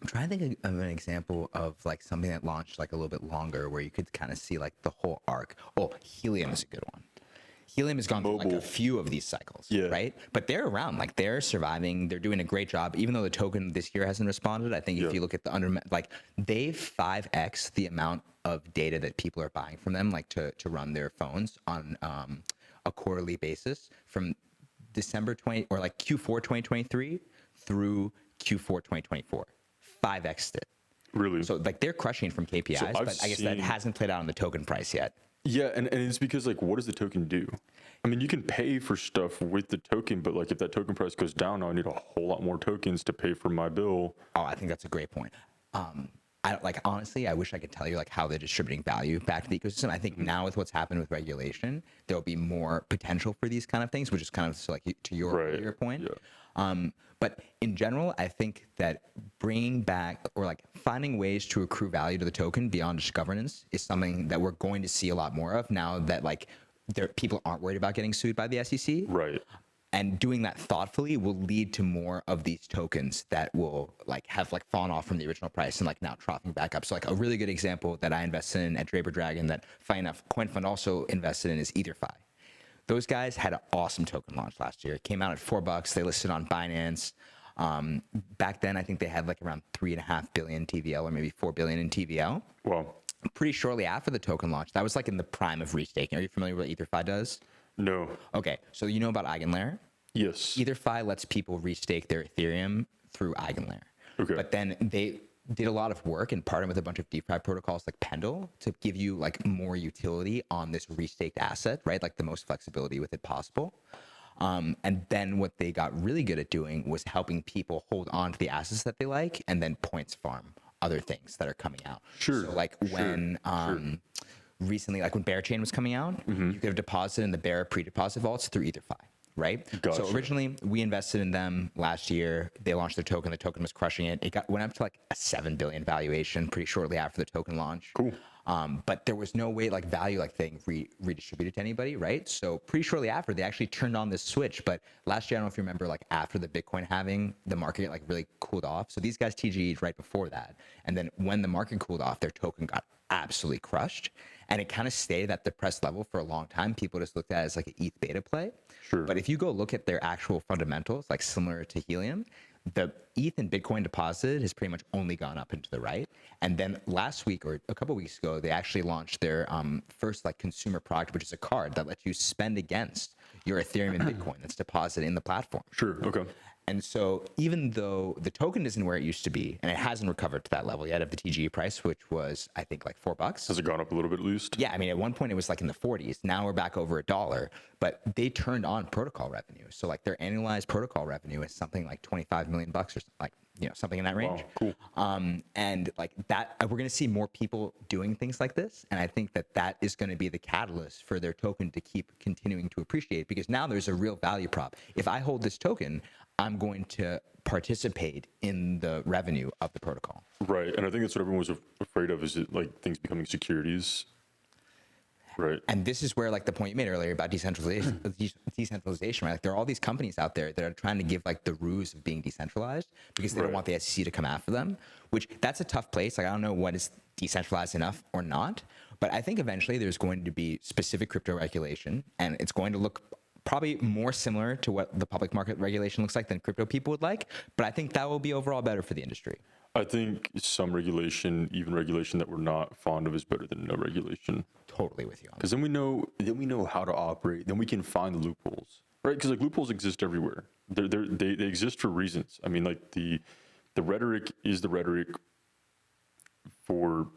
trying to think of an example of like something that launched like a little bit longer where you could kind of see like the whole arc. Oh, Helium is a good one. Helium has gone through like a few of these cycles, right? But they're around, like they're surviving. They're doing a great job, even though the token this year hasn't responded. I think if you look at the like they've 5x the amount of data that people are buying from them, like to run their phones on a quarterly basis from December 20 or like Q4 2023 through Q4 2024, 5x it. Really? So like they're crushing from KPIs, but I guess that hasn't played out on the token price yet. Yeah, and it's because like, what does the token do? I mean, you can pay for stuff with the token, but like if that token price goes down, I need a whole lot more tokens to pay for my bill. Oh, I think that's a great point. Honestly, I wish I could tell you like how they're distributing value back to the ecosystem. I think now with what's happened with regulation, there'll be more potential for these kind of things, which is kind of so like to your earlier point. Yeah. But in general, I think that bringing back or like finding ways to accrue value to the token beyond just governance is something that we're going to see a lot more of now that like people aren't worried about getting sued by the SEC. Right. and doing that thoughtfully will lead to more of these tokens that will like have like fallen off from the original price and like now troughing back up. So like a really good example that I invested in at DeadBear Dragon that funny enough CoinFund also invested in is EtherFi. Those guys had an awesome token launch last year. It came out at $4. They listed on Binance. Back then, I think they had like around 3.5 billion TVL or maybe 4 billion in TVL. Wow. Pretty shortly after the token launch, that was like in the prime of restaking. Are you familiar with what EtherFi does? No. Okay, so you know about Eigenlayer? Yes. EtherFi lets people restake their Ethereum through Eigenlayer. Okay. But then they did a lot of work and partnered with a bunch of DeFi protocols like Pendle to give you like more utility on this restaked asset, right? Like the most flexibility with it possible. And then what they got really good at doing was helping people hold on to the assets that they like and then points farm other things that are coming out. Sure. So like when recently, like when Bear Chain was coming out, you could have deposited in the Bear pre-deposit vaults through EtherFi, right? Gotcha. So originally we invested in them last year. They launched their token. The token was crushing it. It went up to like a 7 billion valuation pretty shortly after the token launch. Cool. But there was no way like value like thing redistributed to anybody, right? So pretty shortly after, they actually turned on this switch. But last year, I don't know if you remember, like after the Bitcoin halving, the market like really cooled off. So these guys TGE'd right before that, and then when the market cooled off, their token got absolutely crushed, and it kind of stayed at depressed level for a long time. People just looked at it as like an ETH beta play. Sure. But if you go look at their actual fundamentals, like similar to Helium, the ETH and Bitcoin deposit has pretty much only gone up into the right. And then last week or a couple weeks ago, they actually launched their first like consumer product, which is a card that lets you spend against your Ethereum and Bitcoin that's deposited in the platform. Sure. Okay. And so even though the token isn't where it used to be, and it hasn't recovered to that level yet of the TGE price, which was, I think, like $4. Has it gone up a little bit at least? Yeah, I mean, at one point it was like in the 40s. Now we're back over $1, but they turned on protocol revenue. So like their annualized protocol revenue is something like 25 million bucks or like, you know, something in that range. Wow, cool. And like that, we're going to see more people doing things like this. And I think that that is going to be the catalyst for their token to keep continuing to appreciate, because now there's a real value prop. If I hold this token, I'm going to participate in the revenue of the protocol. Right. And I think that's what everyone was afraid of, is it like things becoming securities. Right. And this is where like the point you made earlier about decentralization, right? Like there are all these companies out there that are trying to give like the ruse of being decentralized because they don't want the SEC to come after them, which that's a tough place. Like I don't know what is decentralized enough or not, but I think eventually there's going to be specific crypto regulation, and it's going to look probably more similar to what the public market regulation looks like than crypto people would like, but I think that will be overall better for the industry. I think some regulation, even regulation that we're not fond of, is better than no regulation. Totally with you on that. Because then we know how to operate. Then we can find the loopholes, right? Because like loopholes exist everywhere. They exist for reasons. I mean, like the rhetoric is the rhetoric for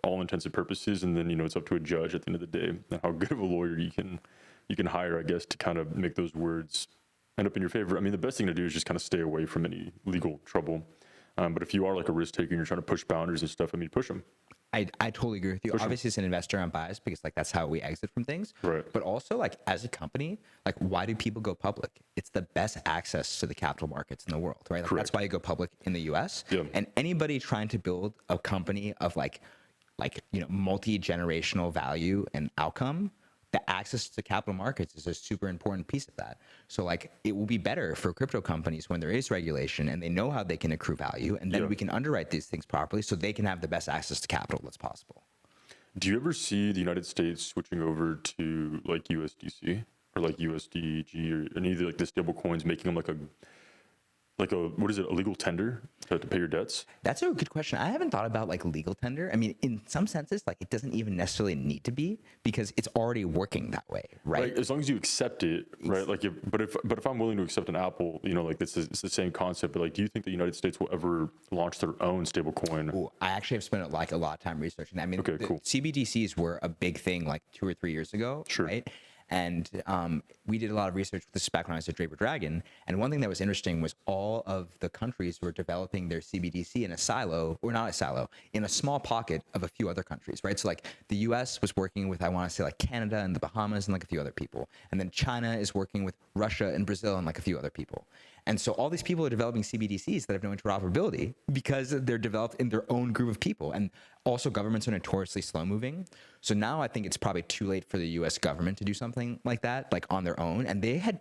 all intents and purposes, and then it's up to a judge at the end of the day and how good of a lawyer you can hire, I guess, to kind of make those words end up in your favor. I mean, the best thing to do is just kind of stay away from any legal trouble. But if you are like a risk taker and you're trying to push boundaries and stuff, I mean, push them. I totally agree with you. Obviously, as an investor, I'm biased because like that's how we exit from things. Right. But also, like as a company, like why do people go public? It's the best access to the capital markets in the world, right? Like, that's why you go public in the U.S. Yeah. And anybody trying to build a company of like multi-generational value and outcome, the access to capital markets is a super important piece of that. So like it will be better for crypto companies when there is regulation and they know how they can accrue value, and then we can underwrite these things properly so they can have the best access to capital that's possible. Do you ever see the United States switching over to like USDC or like USDG or any of the, like the stable coins, making them like a what is it, a legal tender to pay your debts? That's a good question. I haven't thought about like legal tender. I mean, in some senses, like it doesn't even necessarily need to be because it's already working that way, right? Like, as long as you accept it, right? Like, but if I'm willing to accept an Apple, like it's the same concept. But like, do you think the United States will ever launch their own stable coin? Ooh, I actually have spent like a lot of time researching that. I mean, okay, cool. CBDCs were a big thing like 2 or 3 years ago, right? And we did a lot of research with this back when I was at DeadBear Dragon. And one thing that was interesting was all of the countries were developing their CBDC in a silo, or not a silo, in a small pocket of a few other countries, right? So like the US was working with, I want to say like Canada and the Bahamas and like a few other people. And then China is working with Russia and Brazil and like a few other people. And so all these people are developing CBDCs that have no interoperability because they're developed in their own group of people. And also governments are notoriously slow moving. So now I think it's probably too late for the US government to do something like that, like on their own. And they had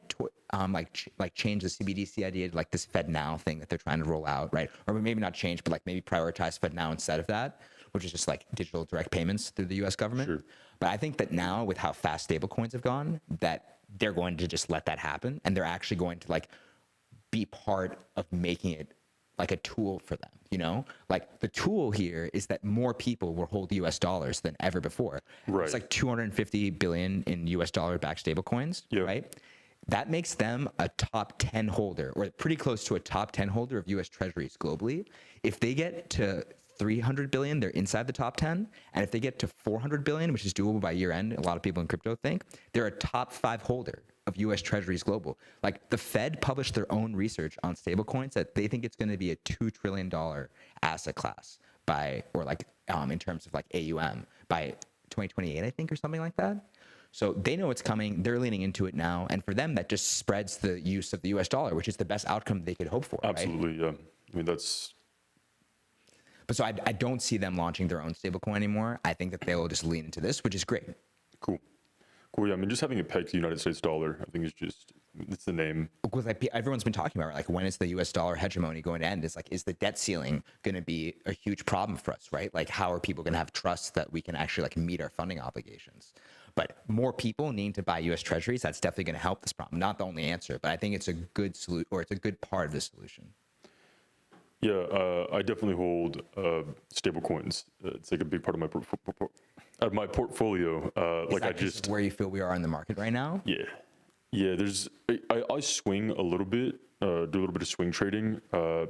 changed the CBDC idea to like this FedNow thing that they're trying to roll out, right? Or maybe not change, but like maybe prioritize FedNow instead of that, which is just like digital direct payments through the US government. Sure. But I think that now with how fast stablecoins have gone, that they're going to just let that happen. And they're actually going to like be part of making it like a tool for them, you know? Like the tool here is that more people will hold US dollars than ever before. Right. It's like 250 billion in US dollar backed stablecoins, right? That makes them a top 10 holder, or pretty close to a top 10 holder of US treasuries globally. If they get to 300 billion, they're inside the top 10. And if they get to 400 billion, which is doable by year end, a lot of people in crypto think, they're a top 5 holder of US treasuries global. Like the Fed published their own research on stablecoins that they think it's going to be a $2 trillion asset class by, or like in terms of like AUM by 2028, I think, or something like that. So they know it's coming. They're leaning into it now. And for them, that just spreads the use of the US dollar, which is the best outcome they could hope for. Absolutely, right? yeah. I mean, that's... But so I don't see them launching their own stablecoin anymore. I think that they will just lean into this, which is great. Cool. Cool, yeah. I mean, just having it pegged to the United States dollar, I think is just, it's the name. Because like everyone's been talking about, like, when is the US dollar hegemony going to end? It's like, is the debt ceiling going to be a huge problem for us, right? Like, how are people going to have trust that we can actually like meet our funding obligations? But more people needing to buy US treasuries, that's definitely going to help this problem. Not the only answer, but I think it's a good solution, or it's a good part of the solution. Yeah, I definitely hold stable coins. It's like a big part of my portfolio. Is that just where you feel we are in the market right now? Yeah, yeah. I swing a little bit, do a little bit of swing trading. I'm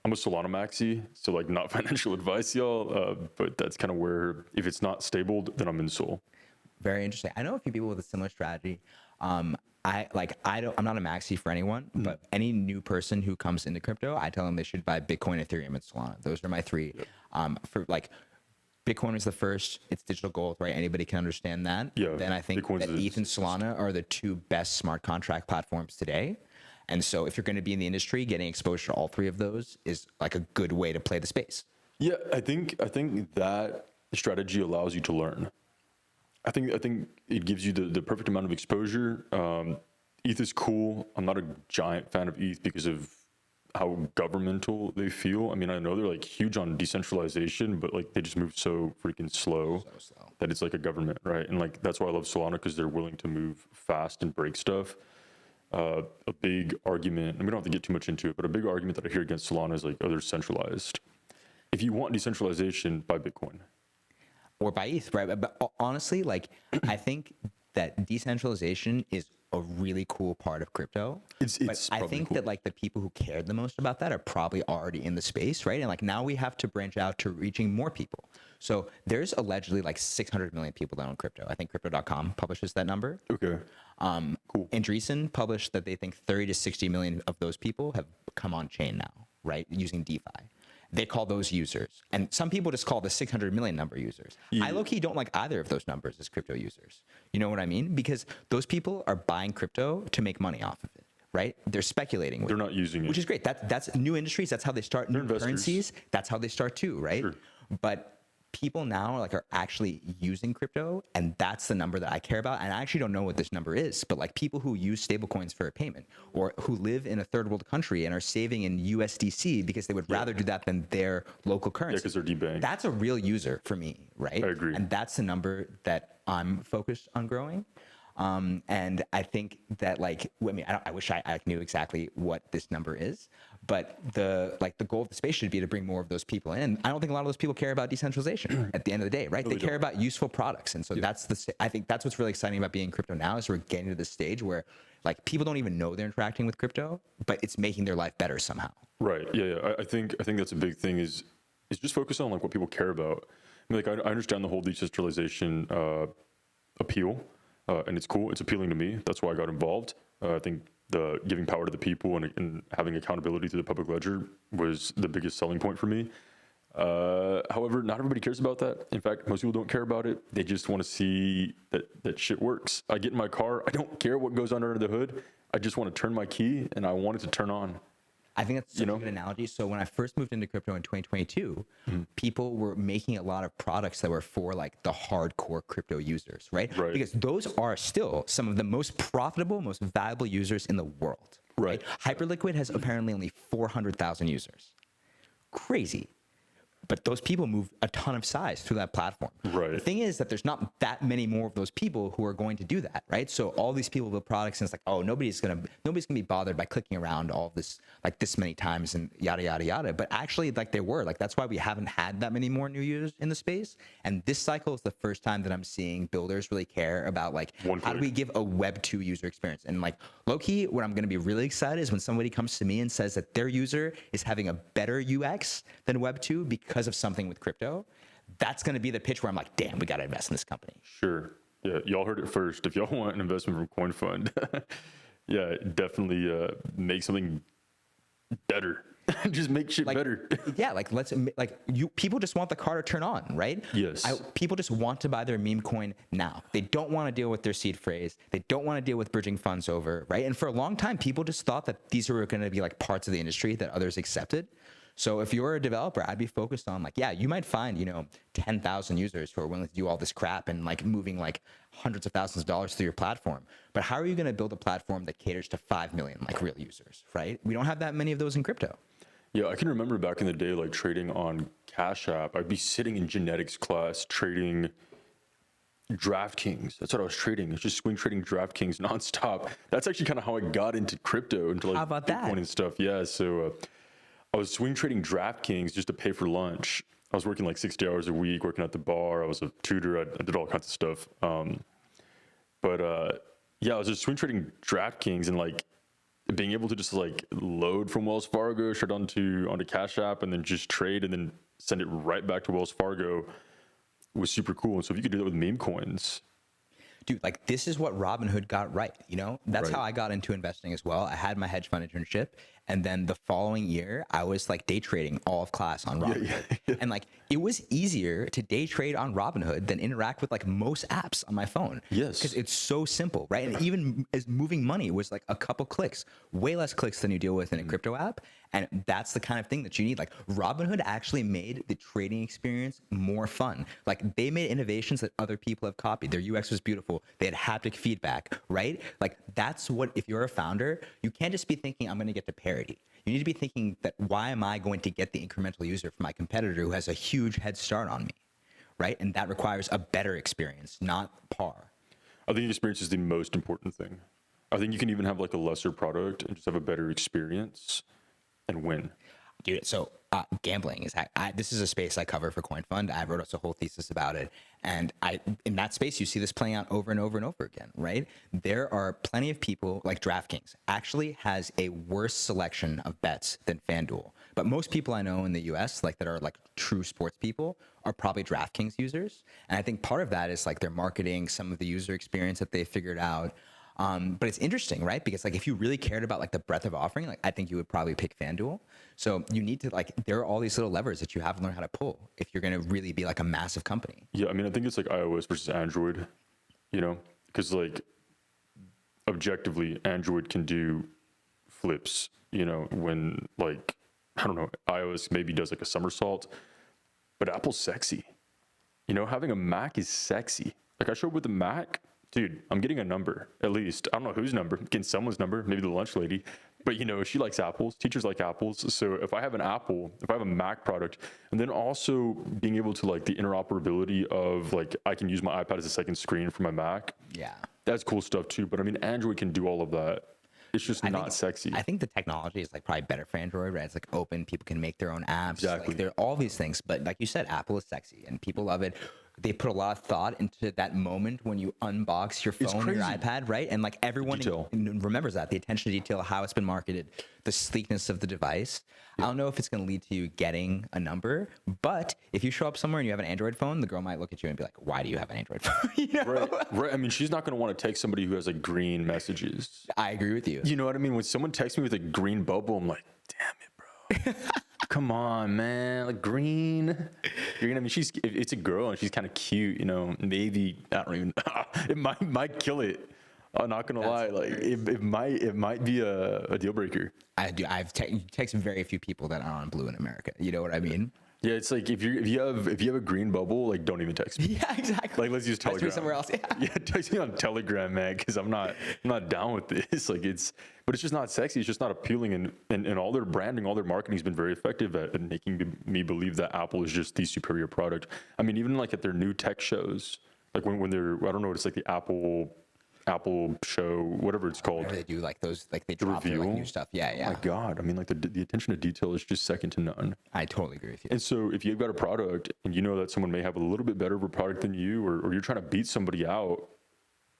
a Solana maxi, so like not financial advice, y'all. But that's kind of where, if it's not stabled, then I'm in Sol. Very interesting. I know a few people with a similar strategy. I'm not a maxi for anyone, but any new person who comes into crypto, I tell them they should buy Bitcoin, Ethereum, and Solana. Those are my three. Yep. For like, Bitcoin is the first. It's digital gold, right? Anybody can understand that. Yeah. Then I think that ETH and Solana are the two best smart contract platforms today. And so if you're going to be in the industry, getting exposure to all three of those is like a good way to play the space. Yeah, I think that strategy allows you to learn. I think it gives you the perfect amount of exposure. ETH is cool. I'm not a giant fan of ETH because of how governmental they feel. I mean, I know they're like huge on decentralization, but like they just move so freaking slow that it's like a government, right? And like that's why I love Solana, because they're willing to move fast and break stuff. A big argument, and we don't have to get too much into it, but a big argument that I hear against Solana is like, oh, they're centralized. If you want decentralization, buy Bitcoin. Or by ETH, right? But honestly, like, I think that decentralization is a really cool part of crypto. But I think that like the people who cared the most about that are probably already in the space, right? And like now we have to branch out to reaching more people. So there's allegedly like 600 million people that own crypto. I think crypto.com publishes that number. Okay. Cool. Andreessen published that they think 30 to 60 million of those people have come on chain now, right? Using DeFi. They call those users. And some people just call the 600 million number users. Yeah. I low-key don't like either of those numbers as crypto users. You know what I mean? Because those people are buying crypto to make money off of it, right? They're speculating with it. They're not using it. Which is great. That's new industries. That's how they start. New investors. Currencies. That's how they start too, right? Sure. But people now like are actually using crypto, and that's the number that I care about. And I actually don't know what this number is, but like people who use stablecoins for a payment, or who live in a third world country and are saving in USDC because they would rather do that than their local currency. Yeah, because they're debanked. That's a real user for me, right? I agree. And that's the number that I'm focused on growing. And I think that like, I mean, I wish I knew exactly what this number is, but the goal of the space should be to bring more of those people in. And I don't think a lot of those people care about decentralization at the end of the day, right? No, they care about useful products. And so I think that's what's really exciting about being in crypto now, is we're getting to this stage where like people don't even know they're interacting with crypto, but it's making their life better somehow. Right. Yeah. I think that's a big thing is just focus on like what people care about. I mean, like I understand the whole decentralization appeal. And it's cool. It's appealing to me. That's why I got involved. I think the giving power to the people and having accountability to the public ledger was the biggest selling point for me. However, not everybody cares about that. In fact, most people don't care about it. They just want to see that shit works. I get in my car. I don't care what goes on under the hood. I just want to turn my key and I want it to turn on. I think that's such a good analogy. So when I first moved into crypto in 2022, people were making a lot of products that were for like the hardcore crypto users, right? Right. Because those are still some of the most profitable, most valuable users in the world. Right. Hyperliquid has apparently only 400,000 users. Crazy. But those people move a ton of size through that platform. Right. The thing is that there's not that many more of those people who are going to do that, right? So all these people build products, and it's like, oh, nobody's gonna be bothered by clicking around all of this like this many times and yada yada yada. But actually, like they were, like that's why we haven't had that many more new users in the space. And this cycle is the first time that I'm seeing builders really care about like how do we give a Web 2 user experience. And like low key, what I'm gonna be really excited is when somebody comes to me and says that their user is having a better UX than Web 2 because of something with crypto. That's going to be the pitch where I'm like, damn, we got to invest in this company. Sure. Yeah, y'all heard it first. If y'all want an investment from CoinFund, yeah, definitely make something better. Just make shit better. Yeah, like people just want the car to turn on, right? Yes. People just want to buy their meme coin now. They don't want to deal with their seed phrase. They don't want to deal with bridging funds over, right? And for a long time, people just thought that these were going to be like parts of the industry that others accepted. So if you're a developer, I'd be focused on like, yeah, you might find, 10,000 users who are willing to do all this crap and like moving like hundreds of thousands of dollars through your platform. But how are you going to build a platform that caters to 5 million like real users, right? We don't have that many of those in crypto. Yeah, I can remember back in the day, like trading on Cash App, I'd be sitting in genetics class trading DraftKings. That's what I was trading. It's just swing trading DraftKings nonstop. That's actually kind of how I got into crypto, into like How about Bitcoin that? and stuff. Yeah, so I was swing trading DraftKings just to pay for lunch. I was working like 60 hours a week, working at the bar. I was a tutor. I did all kinds of stuff. Yeah, I was just swing trading DraftKings and like being able to just like load from Wells Fargo straight onto Cash App and then just trade and then send it right back to Wells Fargo was super cool. And so if you could do that with meme coins. Dude, like this is what Robinhood got right, That's Right. how I got into investing as well. I had my hedge fund internship, and then the following year, I was like day trading all of class on Robinhood. And like it was easier to day trade on Robinhood than interact with like most apps on my phone. Yes. Because it's so simple, right? And even as moving money was like a couple clicks, way less clicks than you deal with in a crypto app. And that's the kind of thing that you need. Like Robinhood actually made the trading experience more fun. Like they made innovations that other people have copied. Their UX was beautiful. They had haptic feedback, right? Like that's what, if you're a founder, you can't just be thinking, I'm going to get to parity. You need to be thinking that why am I going to get the incremental user from my competitor who has a huge head start on me, right? And that requires a better experience, not par. I think experience is the most important thing. I think you can even have like a lesser product and just have a better experience and win. Dude, so gambling is this is a space I cover for CoinFund. I wrote us a whole thesis about it, and in that space you see this playing out over and over and over again, right? There are plenty of people like DraftKings actually has a worse selection of bets than FanDuel, but most people I know in the U.S. like that are like true sports people are probably DraftKings users, and I think part of that is like their marketing, some of the user experience that they figured out. But it's interesting, right? Because like if you really cared about like the breadth of offering, like I think you would probably pick FanDuel. So you need to like, there are all these little levers that you have to learn how to pull if you're going to really be like a massive company. Yeah, I mean, I think it's like iOS versus Android, because like objectively, Android can do flips, when like, I don't know, iOS maybe does like a somersault, but Apple's sexy. Having a Mac is sexy. Like I showed up with a Mac. Dude, I'm getting a number, at least. I don't know whose number. I'm getting someone's number, maybe the lunch lady. But, she likes apples. Teachers like apples. So if I have an Apple, if I have a Mac product, and then also being able to, like, the interoperability of, like, I can use my iPad as a second screen for my Mac. Yeah. That's cool stuff, too. But, I mean, Android can do all of that. It's just not sexy. I think the technology is like probably better for Android, right? It's like open. People can make their own apps. Exactly. Like there are all these things. But like you said, Apple is sexy and people love it. They put a lot of thought into that moment when you unbox your phone or your iPad, right? And like everyone remembers that, the attention to detail, how it's been marketed, the sleekness of the device. Yeah. I don't know if it's going to lead to you getting a number, but if you show up somewhere and you have an Android phone, the girl might look at you and be like, why do you have an Android phone? Right. I mean, she's not going to want to text somebody who has like green messages. I agree with you. You know what I mean? When someone texts me with a green bubble, I'm like, damn it, bro. Come on, man. Like green. You're gonna. I mean, it's a girl and she's kind of cute. Maybe I don't even. It might kill it. I'm not gonna lie, like it might be a deal breaker. I've texted very few people that are on blue in America. You know what I mean? Yeah, it's like if you have a green bubble, like don't even text me. Yeah, exactly. Like let's use Text Telegram. me somewhere else. Yeah. Yeah, text me on Telegram, man, because I'm not down with this. Like but it's just not sexy. It's just not appealing, and all their branding, all their marketing has been very effective at making me believe that Apple is just the superior product. I mean, even like at their new tech shows, like when they're, I don't know, it's like the Apple show, whatever it's called. Whenever they do like those, like they drop their like new stuff. Yeah, yeah. Oh my God. I mean, like the attention to detail is just second to none. I totally agree with you. And so if you've got a product and you know that someone may have a little bit better of a product than you, or you're trying to beat somebody out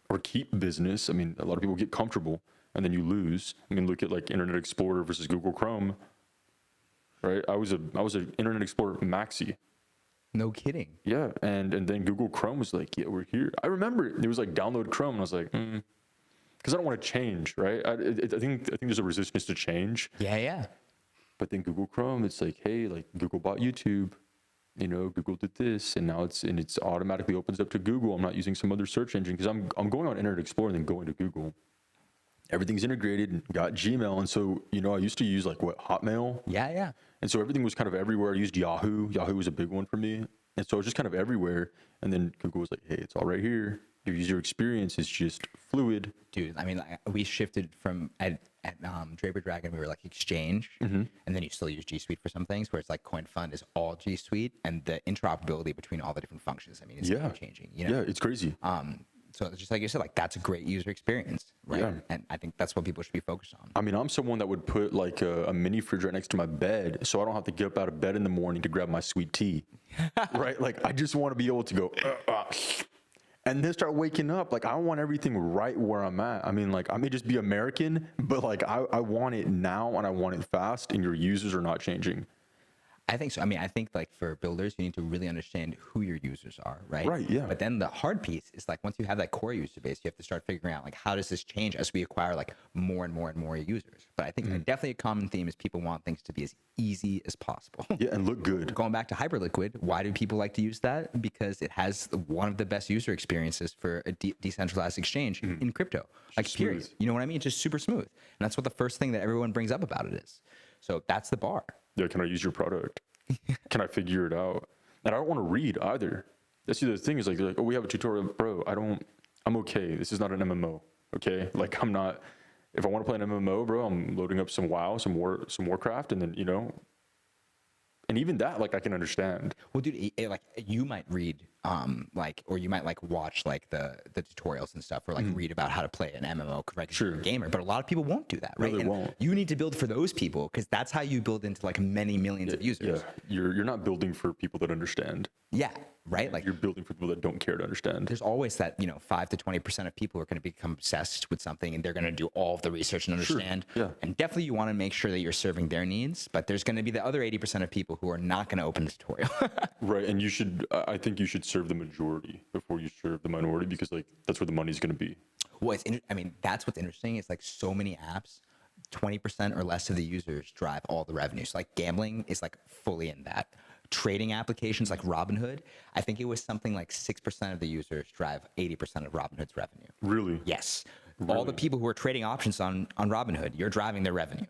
or keep business, I mean, a lot of people get comfortable and then you lose. I mean, look at like Internet Explorer versus Google Chrome, right? I was an Internet Explorer maxi. No kidding. Yeah, and then Google Chrome was like, yeah, we're here. I remember it was like download Chrome, and I was like, because I don't want to change, right? I think there's a resistance to change. Yeah, yeah. But then Google Chrome, it's like, hey, like Google bought YouTube, you know, Google did this, and now it's automatically opens up to Google. I'm not using some other search engine because I'm going on Internet Explorer and then going to Google. Everything's integrated and got Gmail, and so you know I used to use like Hotmail. Yeah, yeah. And so everything was kind of everywhere. I used Yahoo. Yahoo was a big one for me. And so it was just kind of everywhere. And then Google was like, hey, it's all right here. Your user experience is just fluid. Dude, I mean, like, we shifted from at Draper Dragon, we were like Exchange, and then you still use G Suite for some things, where it's like CoinFund is all G Suite, and the interoperability between all the different functions, I mean, it's changing. You know? Yeah, it's crazy. So just like you said, like that's a great user experience, right? Yeah. And I think that's what people should be focused on. I mean, I'm someone that would put like a mini fridge right next to my bed, so I don't have to get up out of bed in the morning to grab my sweet tea, right? Like I just want to be able to go, and then start waking up. Like I want everything right where I'm at. I mean, like I may just be American, but like I want it now and I want it fast, and your users are not changing. I think so. I mean, I think like for builders, you need to really understand who your users are, right? Right, yeah. But then the hard piece is like once you have that core user base, you have to start figuring out like how does this change as we acquire like more and more and more users. But I think definitely a common theme is people want things to be as easy as possible. Yeah, and look good. Going back to Hyperliquid, why do people like to use that? Because it has one of the best user experiences for a decentralized exchange in crypto. Like period. Smooth. You know what I mean? It's just super smooth. And that's what the first thing that everyone brings up about it is. So that's the bar. Yeah, can I use your product? Can I figure it out? And I don't want to read either. That's the other thing is like, oh, we have a tutorial, bro. I'm okay. This is not an MMO. Okay. Like I'm not, if I want to play an MMO, bro, I'm loading up some WoW, some Warcraft, and then, you know, and even that, like I can understand. Well, dude, like you might read, like, or you might like watch like the tutorials and stuff, or like read about how to play an MMO, correct? Sure. Gamer, but a lot of people won't do that, right? No, they And won't. you need to build for those people because that's how you build into like many millions of users. Yeah. You're not building for people that understand. Yeah, right. Like You're building for people that don't care to understand. there's always that 5 to 20% of people who are going to become obsessed with something, and they're going to do all of the research and understand. Yeah. And definitely you want to make sure that you're serving their needs, but there's going to be the other 80% of people who are not going to open the tutorial. Right. And I think you should serve the majority before you serve the minority, because like that's where the money's going to be. Well, I mean, that's what's interesting. It's like so many apps, 20% or less of the users drive all the revenue. So like gambling is like fully in that. Trading applications like Robinhood, I think it was something like 6% of the users drive 80% of Robinhood's revenue. Really? Yes. All the people who are trading options on Robinhood, you're driving their revenue.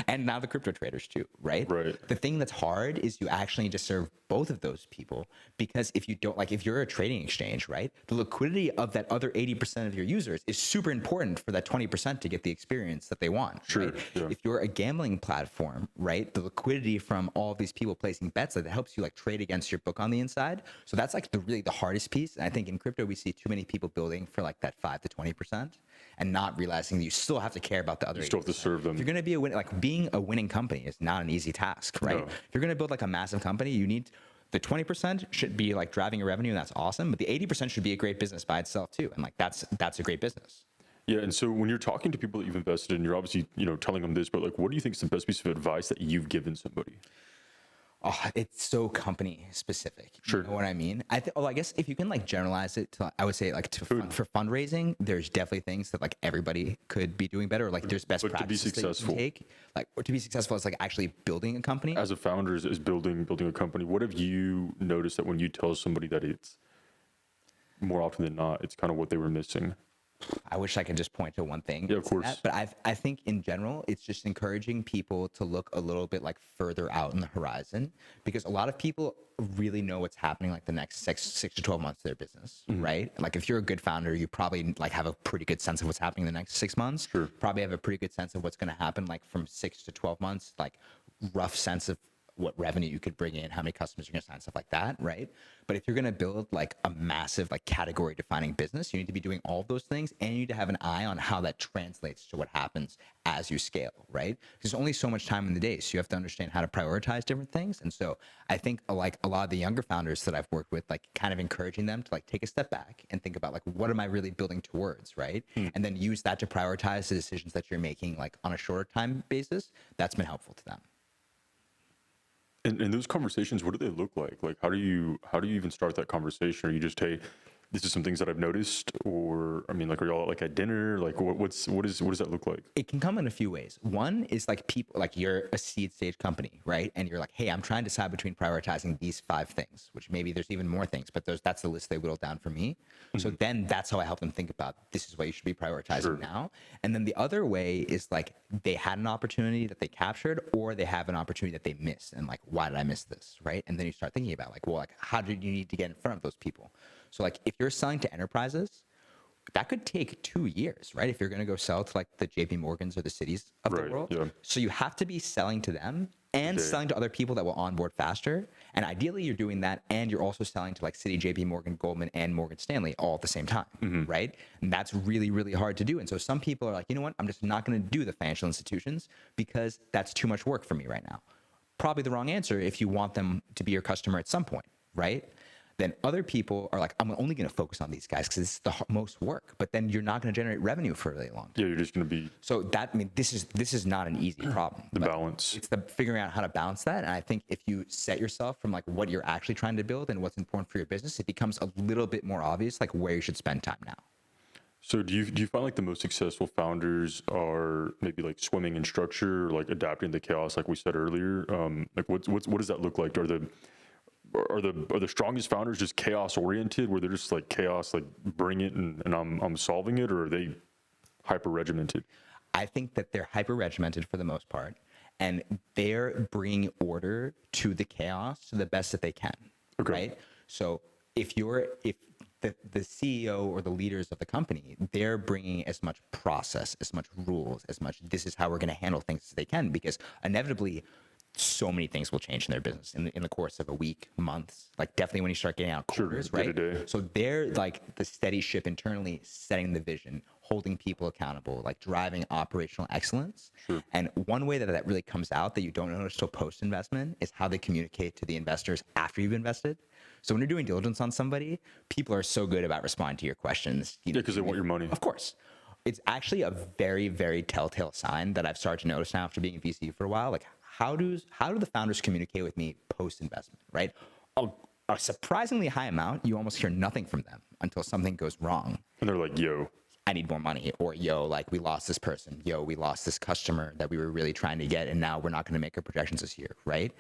And now the crypto traders too, right? Right. The thing that's hard is you actually need to serve both of those people, because if you don't, like if you're a trading exchange, right, the liquidity of that other 80% of your users is super important for that 20% to get the experience that they want. Sure, Right? yeah. If you're a gambling platform, right, the liquidity from all of these people placing bets, that helps you like trade against your book on the inside. So that's like really the hardest piece. And I think in crypto, we see too many people building for like that 5 to 20% and not realizing that you still have to care about the other. You still have to serve them. If you're going to be being a winning company is not an easy task, right? No. If you're going to build like a massive company, you need the 20% should be like driving your revenue, and that's awesome. But the 80% should be a great business by itself too. And like that's a great business. Yeah, and so when you're talking to people that you've invested in, you're obviously, telling them this, but like, what do you think is the best piece of advice that you've given somebody? Oh, it's so company specific. Sure. You know what I mean? I guess if you can like generalize it to, I would say like for fundraising, there's definitely things that like everybody could be doing better. Like there's best But to be practices that you can successful. take. Like, or to be successful is like actually building a company. As a founder is building a company, what have you noticed that when you tell somebody that it's more often than not, it's kind of what they were missing? I wish I could just point to one thing. Yeah, of to course. that, but I think in general, it's just encouraging people to look a little bit like further out in the horizon, because a lot of people really know what's happening like the next six to 12 months of their business, right? Like if you're a good founder, you probably like have a pretty good sense of what's happening in the next 6 months. Sure. Probably have a pretty good sense of what's going to happen like from 6 to 12 months, like rough sense of what revenue you could bring in, how many customers you're going to sign, stuff like that, right? But if you're going to build like a massive like category defining business, you need to be doing all of those things, and you need to have an eye on how that translates to what happens as you scale, right? There's only so much time in the day, so you have to understand how to prioritize different things. And so I think like a lot of the younger founders that I've worked with, like kind of encouraging them to like take a step back and think about like, what am I really building towards, right? And then use that to prioritize the decisions that you're making like on a shorter time basis. That's been helpful to them. And those conversations, what do they look like? Like, how do you even start that conversation? Are you just, hey, this is some things that I've noticed, or I mean, like, are y'all like at dinner? Like, what does that look like? It can come in a few ways. One is like people, like you're a seed stage company, right? And you're like, hey, I'm trying to decide between prioritizing these 5 things, which maybe there's even more things, but that's the list they whittle down for me. So then that's how I help them think about this is what you should be prioritizing now. And then the other way is like they had an opportunity that they captured, or they have an opportunity that they missed. And like, why did I miss this, right? And then you start thinking about like, well, like how did you need to get in front of those people? So like if you're selling to enterprises, that could take 2 years, right? If you're going to go sell to like the JP Morgans or the cities of the world. Yeah. So you have to be selling to them and selling to other people that will onboard faster. And ideally you're doing that, and you're also selling to like Citi, JP Morgan, Goldman, and Morgan Stanley all at the same time, right? And that's really, really hard to do. And so some people are like, you know what? I'm just not going to do the financial institutions because that's too much work for me right now. Probably the wrong answer if you want them to be your customer at some point, right? Then other people are like, I'm only going to focus on these guys because it's the most work. But then you're not going to generate revenue for a really long time. Yeah, you're just going to be. So that, I mean, this is not an easy problem. The balance. It's the figuring out how to balance that. And I think if you set yourself from like what you're actually trying to build and what's important for your business, it becomes a little bit more obvious like where you should spend time now. So do you find like the most successful founders are maybe like swimming in structure, or like adapting to chaos, like we said earlier? Like what does that look like? Are the strongest founders just chaos oriented, where they're just like chaos, like bring it and I'm solving it, or are they hyper regimented? I think that they're hyper regimented for the most part, and they're bringing order to the chaos to the best that they can. Okay. Right. So if the CEO or the leaders of the company, they're bringing as much process, as much rules, as much this is how we're going to handle things as they can, because inevitably so many things will change in their business in the course of a week, months, like definitely when you start getting out quarters, right? Day-to-day. So they're like the steady ship internally, setting the vision, holding people accountable, like driving operational excellence. And one way that really comes out that you don't notice till post investment is how they communicate to the investors after you've invested. So when you're doing diligence on somebody, people are so good about responding to your questions. Yeah, because they want your money. Of course. It's actually a very, very telltale sign that I've started to notice now after being a VC for a while. Like, how do the founders communicate with me post-investment, right? A surprisingly high amount, you almost hear nothing from them until something goes wrong. And they're like, yo, I need more money, or yo, like we lost this person, yo, we lost this customer that we were really trying to get, and now we're not going to make our projections this year, right?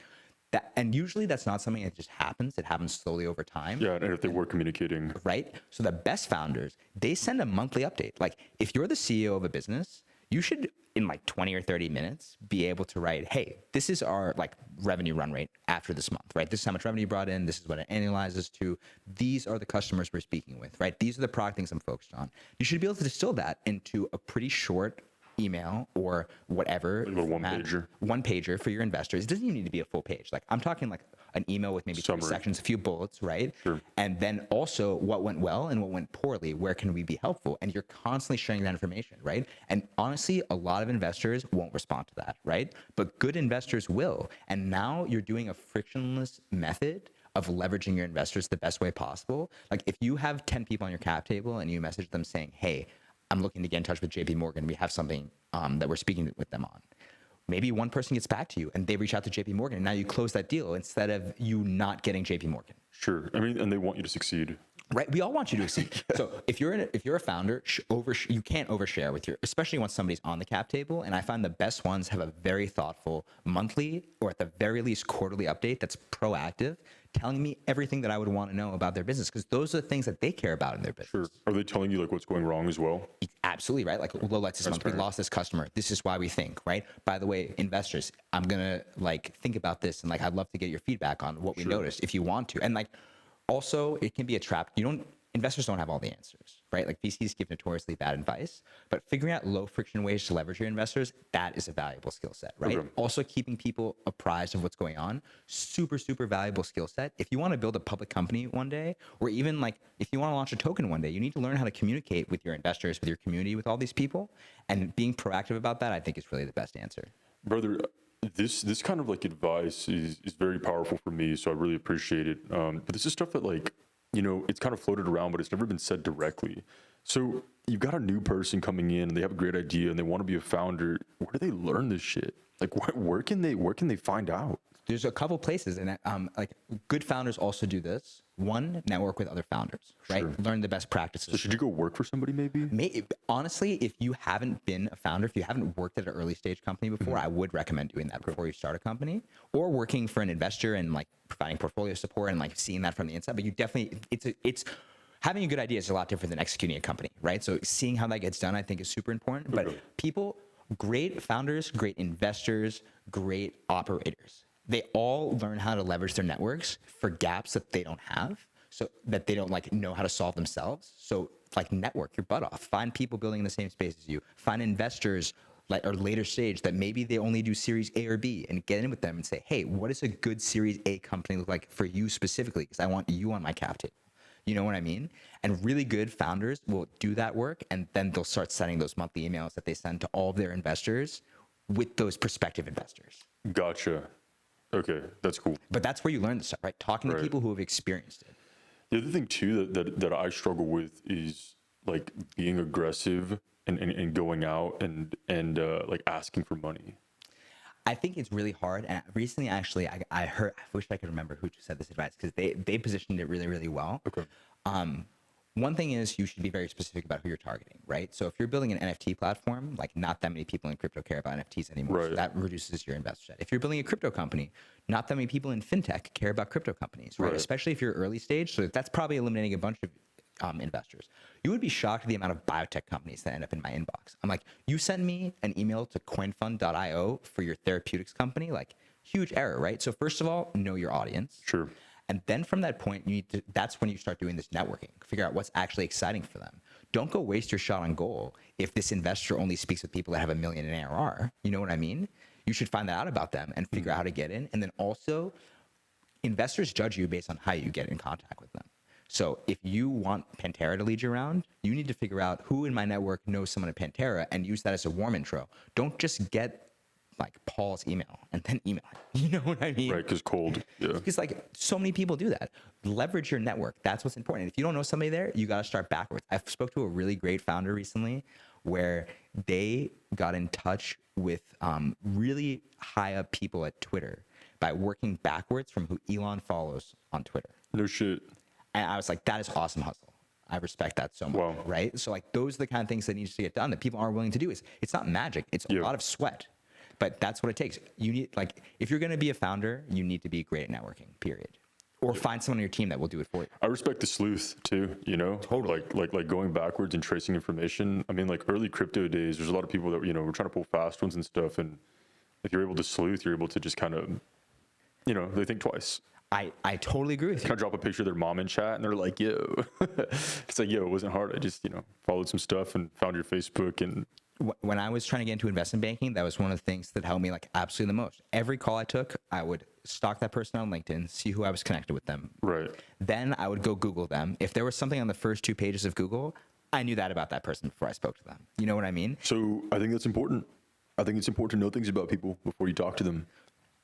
And usually that's not something that just happens. It happens slowly over time. Yeah, and if they were communicating. Right? So the best founders, they send a monthly update. Like if you're the CEO of a business, you should in like 20 or 30 minutes be able to write, hey, this is our like revenue run rate after this month, right? This is how much revenue you brought in. This is what it annualizes to. These are the customers we're speaking with, right? These are the product things I'm focused on. You should be able to distill that into a pretty short email or whatever. Like a one-pager. One pager for your investors. It doesn't even need to be a full page. Like I'm talking like an email with maybe 3 sections, a few bullets, right? Sure. And then also what went well and what went poorly. Where can we be helpful? And you're constantly sharing that information, right? And honestly, a lot of investors won't respond to that, right? But good investors will. And now you're doing a frictionless method of leveraging your investors the best way possible. Like if you have 10 people on your cap table and you message them saying, hey, I'm looking to get in touch with JP Morgan. We have something that we're speaking with them on. Maybe one person gets back to you and they reach out to JP Morgan, and now you close that deal instead of you not getting JP Morgan. Sure. I mean, and they want you to succeed. Right, we all want you to exceed. So if you're a founder, you can't overshare with especially once somebody's on the cap table. And I find the best ones have a very thoughtful monthly or at the very least quarterly update that's proactive, telling me everything that I would want to know about their business because those are the things that they care about in their business. Sure. Are they telling you like what's going wrong as well? Absolutely, right? Like, well, let's this month we lost this customer. This is why we think, right? By the way, investors, I'm gonna like think about this and like I'd love to get your feedback on what we noticed if you want to. And like also it can be a trap. Investors don't have all the answers, right? Like VCs give notoriously bad advice, but figuring out low friction ways to leverage your investors, that is a valuable skill set, right? Okay. Also keeping people apprised of what's going on, super, super valuable skill set. If you want to build a public company one day, or even like if you want to launch a token one day, you need to learn how to communicate with your investors, with your community, with all these people. And being proactive about that, I think is really the best answer. Brother, this kind of like advice is very powerful for me, so I really appreciate it. But this is stuff that like, it's kind of floated around, but it's never been said directly. So you've got a new person coming in and they have a great idea and they want to be a founder. Where do they learn this shit? Like where can they find out? There's a couple places, and like good founders also do this. One, network with other founders, right? Sure. Learn the best practices. So should you go work for somebody maybe? Honestly, if you haven't been a founder, if you haven't worked at an early stage company before, I would recommend doing that before you start a company, or working for an investor and like providing portfolio support and like seeing that from the inside. But you definitely, it's having a good idea is a lot different than executing a company, right? So seeing how that gets done, I think is super important. But great founders, great investors, great operators, they all learn how to leverage their networks for gaps that they don't have, so that they don't like know how to solve themselves. So like network your butt off, find people building in the same space as you, find investors like or later stage that maybe they only do series A or B, and get in with them and say, hey, what does a good series A company look like for you specifically? Because I want you on my cap table. You know what I mean? And really good founders will do that work, and then they'll start sending those monthly emails that they send to all of their investors with those prospective investors. Gotcha. Okay, that's cool. But that's where you learn this stuff, right? Talking to people who have experienced it. The other thing too that I struggle with is like being aggressive and going out and like asking for money. I think it's really hard. And recently, actually, I heard. I wish I could remember who said this advice because they positioned it really, really well. Okay. One thing is you should be very specific about who you're targeting, right? So if you're building an NFT platform, like not that many people in crypto care about NFTs anymore, right. So that reduces your investor set. If you're building a crypto company, not that many people in fintech care about crypto companies, right? Especially if you're early stage. So that's probably eliminating a bunch of investors. You would be shocked at the amount of biotech companies that end up in my inbox. I'm like, you send me an email to coinfund.io for your therapeutics company, like huge error, right? So first of all, know your audience. Sure. And then from that point, that's when you start doing this networking, figure out what's actually exciting for them. Don't go waste your shot on goal if this investor only speaks with people that have $1 million in ARR. You know what I mean? You should find that out about them and figure out how to get in. And then also, investors judge you based on how you get in contact with them. So if you want Pantera to lead you around, you need to figure out who in my network knows someone at Pantera and use that as a warm intro. Don't just get like Paul's email and then email him. You know what I mean? Right, because cold. Yeah. Because like so many people do that. Leverage your network. That's what's important. And if you don't know somebody there, you got to start backwards. I spoke to a really great founder recently where they got in touch with really high up people at Twitter by working backwards from who Elon follows on Twitter. No shit. And I was like, that is awesome hustle. I respect that so much, wow. Right? So like those are the kind of things that needs to get done that people aren't willing to do. It's not magic. It's a lot of sweat. But that's what it takes. You need, like, if you're going to be a founder, you need to be great at networking, period. Or find someone on your team that will do it for you. I respect the sleuth too, Totally. Like going backwards and tracing information. I mean, like early crypto days, there's a lot of people that, were trying to pull fast ones and stuff. And if you're able to sleuth, you're able to just kind of, they think twice. I totally agree with you. Kind of drop a picture of their mom in chat and they're like, yo. It's like, yo, it wasn't hard. I just, followed some stuff and found your Facebook. And when I was trying to get into investment banking, that was one of the things that helped me like absolutely the most. Every call I took, I would stalk that person on LinkedIn, see who I was connected with them. Right. Then I would go Google them. If there was something on the first 2 pages of Google, I knew that about that person before I spoke to them. You know what I mean? So I think that's important. I think it's important to know things about people before you talk to them.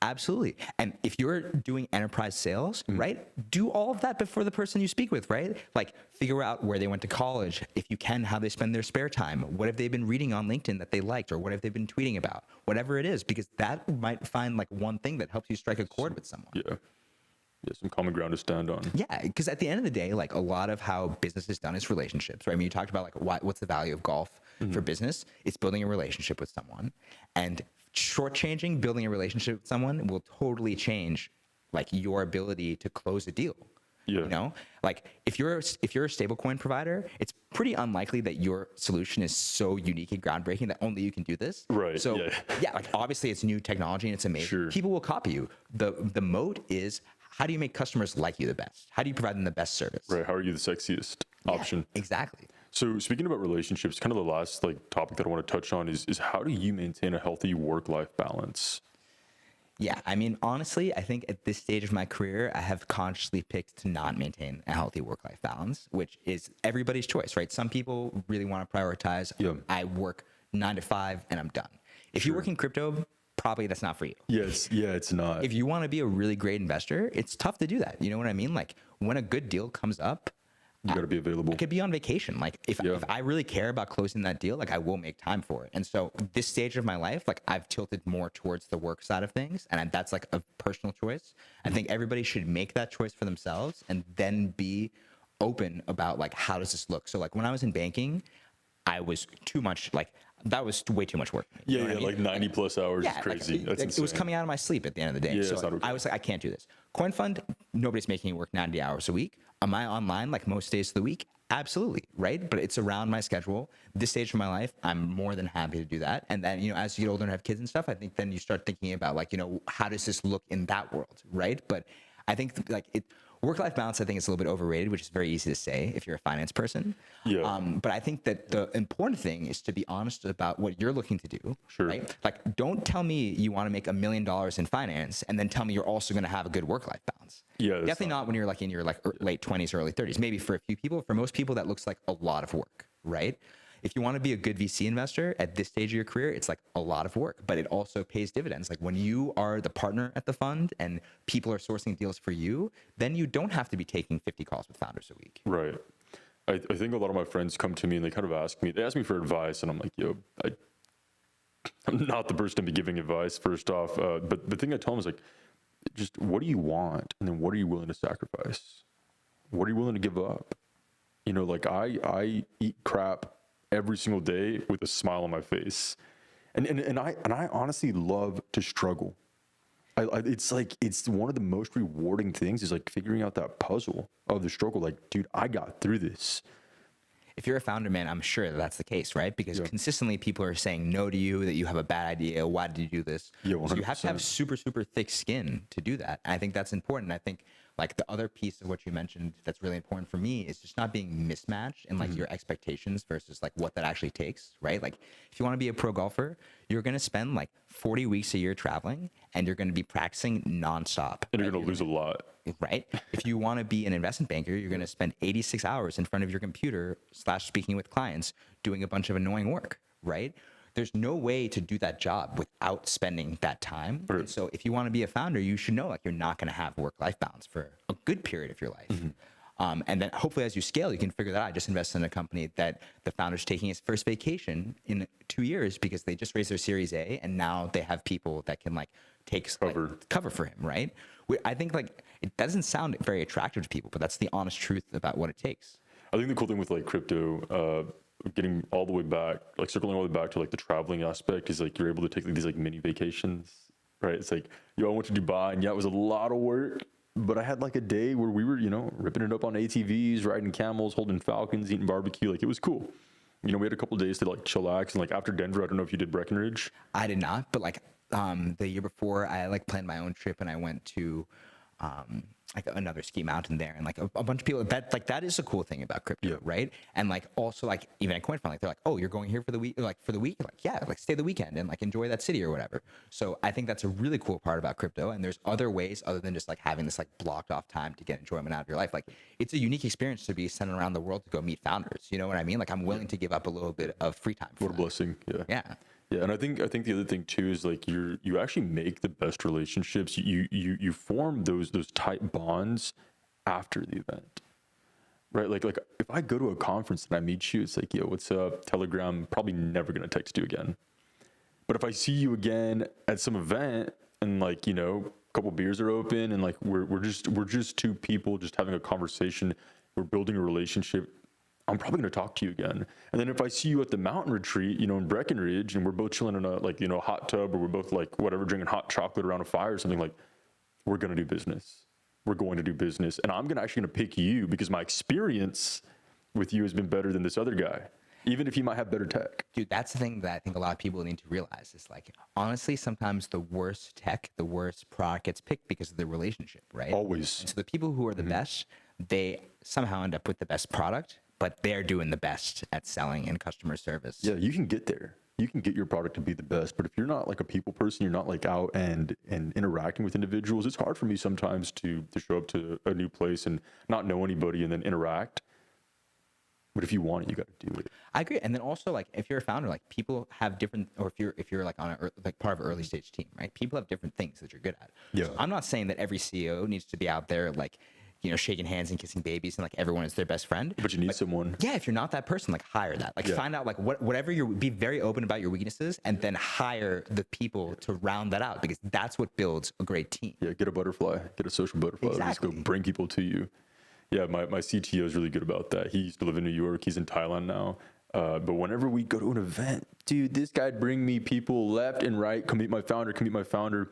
Absolutely. And if you're doing enterprise sales, right, do all of that before the person you speak with, right? Like figure out where they went to college, if you can, how they spend their spare time, what have they been reading on LinkedIn that they liked, or what have they been tweeting about, whatever it is, because that might find like one thing that helps you strike a chord with someone. Yeah. Yeah, some common ground to stand on. Yeah, because at the end of the day, like a lot of how business is done is relationships, right? I mean, you talked about like what's the value of golf for business? It's building a relationship with someone, and shortchanging building a relationship with someone will totally change like your ability to close a deal. Yeah. You know, like if you're a stablecoin provider, it's pretty unlikely that your solution is so unique and groundbreaking that only you can do this. Right. So yeah. yeah, like obviously it's new technology and it's amazing. Sure. People will copy you. The mode is, how do you make customers like you the best? How do you provide them the best service? Right. How are you the sexiest option? Yeah, exactly. So speaking about relationships, kind of the last like topic that I want to touch on is how do you maintain a healthy work-life balance? Yeah, I mean, honestly, I think at this stage of my career, I have consciously picked to not maintain a healthy work-life balance, which is everybody's choice, right? Some people really want to prioritize, Yeah. I work 9 to 5 and I'm done. If you work in crypto, probably that's not for you. Yes. Yeah, it's not. If you want to be a really great investor, it's tough to do that. You know what I mean? Like when a good deal comes up, You got to be available. I could be on vacation. Like if I really care about closing that deal, like I will make time for it. And so this stage of my life, like I've tilted more towards the work side of things. And that's like a personal choice. I think everybody should make that choice for themselves and then be open about like, how does this look? So like when I was in banking, I was too much like, that was way too much work. You Yeah, know what I mean? like 90 plus hours is crazy. That's It was insane. coming out of my sleep at the end of the day. Yeah, so it's not okay. I was like, I can't do this. CoinFund, nobody's making me work 90 hours a week. Am I online like most days of the week? Absolutely, right? But it's around my schedule. This stage of my life, I'm more than happy to do that. And then, you know, as you get older and have kids and stuff, I think then you start thinking about like, you know, how does this look in that world, right? But I think like work-life balance, I think, is a little bit overrated, which is very easy to say if you're a finance person. Yeah. But I think that the important thing is to be honest about what you're looking to do. Sure. Right? Like, don't tell me you want to make $1 million in finance and then tell me you're also going to have a good work-life balance. Yeah, that's Definitely not when you're like in your like late 20s, early 30s. Maybe for a few people. For most people, that looks like a lot of work, right? If you want to be a good VC investor at this stage of your career, it's like a lot of work, but it also pays dividends. Like when you are the partner at the fund and people are sourcing deals for you, then you don't have to be taking 50 calls with founders a week. Right. I think a lot of my friends come to me and they kind of ask me for advice, and I'm like, yo, I'm not the person to be giving advice, first off. But the thing I tell them is like, just what do you want? And then what are you willing to sacrifice? What are you willing to give up? You know, like I eat crap every single day with a smile on my face. And I honestly love to struggle. It's like, it's one of the most rewarding things is like figuring out that puzzle of the struggle. Like, dude, I got through this. If you're a founder, man, I'm sure that's the case, right? Because consistently people are saying no to you, that you have a bad idea. Why did you do this? Yeah, So you have to have 100%. super, super thick skin to do that. And I think that's important. I think like the other piece of what you mentioned that's really important for me is just not being mismatched in like your expectations versus like what that actually takes, right? Like if you want to be a pro golfer, you're going to spend like 40 weeks a year traveling and you're going to be practicing nonstop. And you're going to lose a lot. Right? If you want to be an investment banker, you're going to spend 86 hours in front of your computer / speaking with clients, doing a bunch of annoying work, right? There's no way to do that job without spending that time. Right. And so if you want to be a founder, you should know like you're not going to have work-life balance for a good period of your life. And then hopefully as you scale, you can figure that out. I just invested in a company that the founder's taking his first vacation in 2 years because they just raised their Series A and now they have people that can like take cover for him, right? I think like it doesn't sound very attractive to people, but that's the honest truth about what it takes. I think the cool thing with like crypto, getting all the way back, like circling all the way back to like the traveling aspect is like you're able to take like these like mini vacations, right? It's like, yo, I went to Dubai and yeah, it was a lot of work, but I had like a day where we were, you know, ripping it up on ATVs, riding camels, holding falcons, eating barbecue. Like it was cool. You know, we had a couple of days to like chillax, and like after Denver, I don't know if you did Breckenridge. I did not, but like the year before, I like planned my own trip and I went to like another ski mountain there, and like a bunch of people. That is a cool thing about crypto, right? And like also like even at CoinFund, like they're like, oh, you're going here for the week, like for the week, like yeah, like stay the weekend and like enjoy that city or whatever. So I think that's a really cool part about crypto. And there's other ways other than just like having this like blocked off time to get enjoyment out of your life. Like it's a unique experience to be sent around the world to go meet founders. You know what I mean? Like I'm willing to give up a little bit of free time. What a blessing. Yeah. Yeah. Yeah, and I think the other thing too is like you actually make the best relationships. You form those tight bonds after the event, right? Like if I go to a conference and I meet you, it's like, yo, what's up? Telegram, probably never gonna text you again. But if I see you again at some event and like, you know, couple beers are open, and like we're just two people just having a conversation. We're building a relationship. I'm probably going to talk to you again. And then if I see you at the mountain retreat, in Breckenridge, and we're both chilling in a hot tub, or we're both like whatever, drinking hot chocolate around a fire or something, like, we're going to do business. We're going to do business. And I'm actually going to pick you because my experience with you has been better than this other guy, even if he might have better tech. Dude, that's the thing that I think a lot of people need to realize is like, honestly, sometimes the worst tech, the worst product gets picked because of the relationship, right? Always. And so the people who are the best, they somehow end up with the best product, but they're doing the best at selling and customer service. Yeah, you can get there. You can get your product to be the best, but if you're not like a people person, you're not like out and interacting with individuals, it's hard for me sometimes to show up to a new place and not know anybody and then interact. But if you want it, you got to do it. I agree. And then also, like, if you're a founder, like, people have different, or if you're like on a like part of an early stage team, right? People have different things that you're good at. Yeah. So I'm not saying that every CEO needs to be out there like, shaking hands and kissing babies and like everyone is their best friend. But you need someone. Yeah, if you're not that person, like, hire that. Like, find out like whatever be very open about your weaknesses, and then hire the people to round that out, because that's what builds a great team. Yeah, get a butterfly, get a social butterfly. Exactly. Just go bring people to you. Yeah, my CTO is really good about that. He used to live in New York. He's in Thailand now. But whenever we go to an event, dude, this guy'd bring me people left and right. Come meet my founder.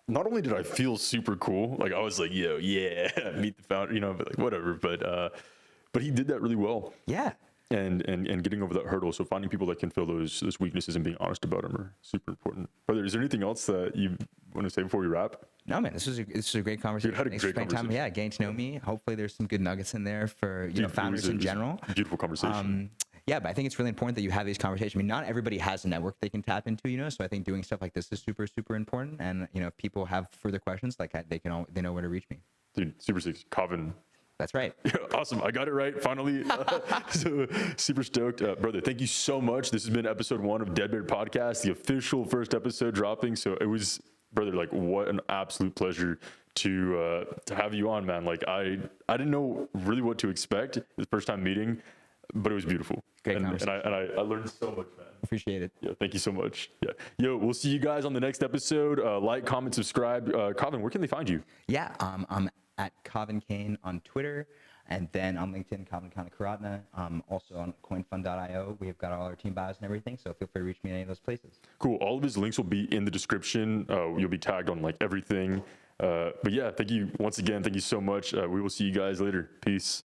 Not only did I feel super cool, like I was like, yo, yeah, meet the founder, but like whatever. But he did that really well. Yeah. And getting over that hurdle. So finding people that can fill those weaknesses and being honest about them are super important. Brother, is there anything else that you want to say before we wrap? No, man, this was a great conversation. Dude, had a Thanks great for spending time, conversation. getting to know me. Hopefully there's some good nuggets in there for, Dude, founders in general. Beautiful conversation. Yeah, but I think it's really important that you have these conversations. I mean, not everybody has a network they can tap into, so I think doing stuff like this is super, super important. And, if people have further questions, like, they know where to reach me. Dude, super sick. Kavan. That's right. Yeah, awesome. I got it right, finally. So super stoked. Brother, thank you so much. This has been episode 1 of DeadBear Podcast, the official first episode dropping. So it was, brother, like, what an absolute pleasure to have you on, man. Like, I didn't know really what to expect the first time meeting, but it was beautiful. Great and conversation. I learned so much, man. Appreciate it. Yeah, thank you so much. Yeah. Yo, we'll see you guys on the next episode. Like, comment, subscribe. Kavan, where can they find you? Yeah, I'm at Kavan Cane on Twitter, and then on LinkedIn, Kavan Canekeratne. Also on CoinFund.io. We've got all our team bios and everything, so feel free to reach me in any of those places. Cool. All of his links will be in the description. You'll be tagged on like everything. But yeah, thank you once again. Thank you so much. We will see you guys later. Peace.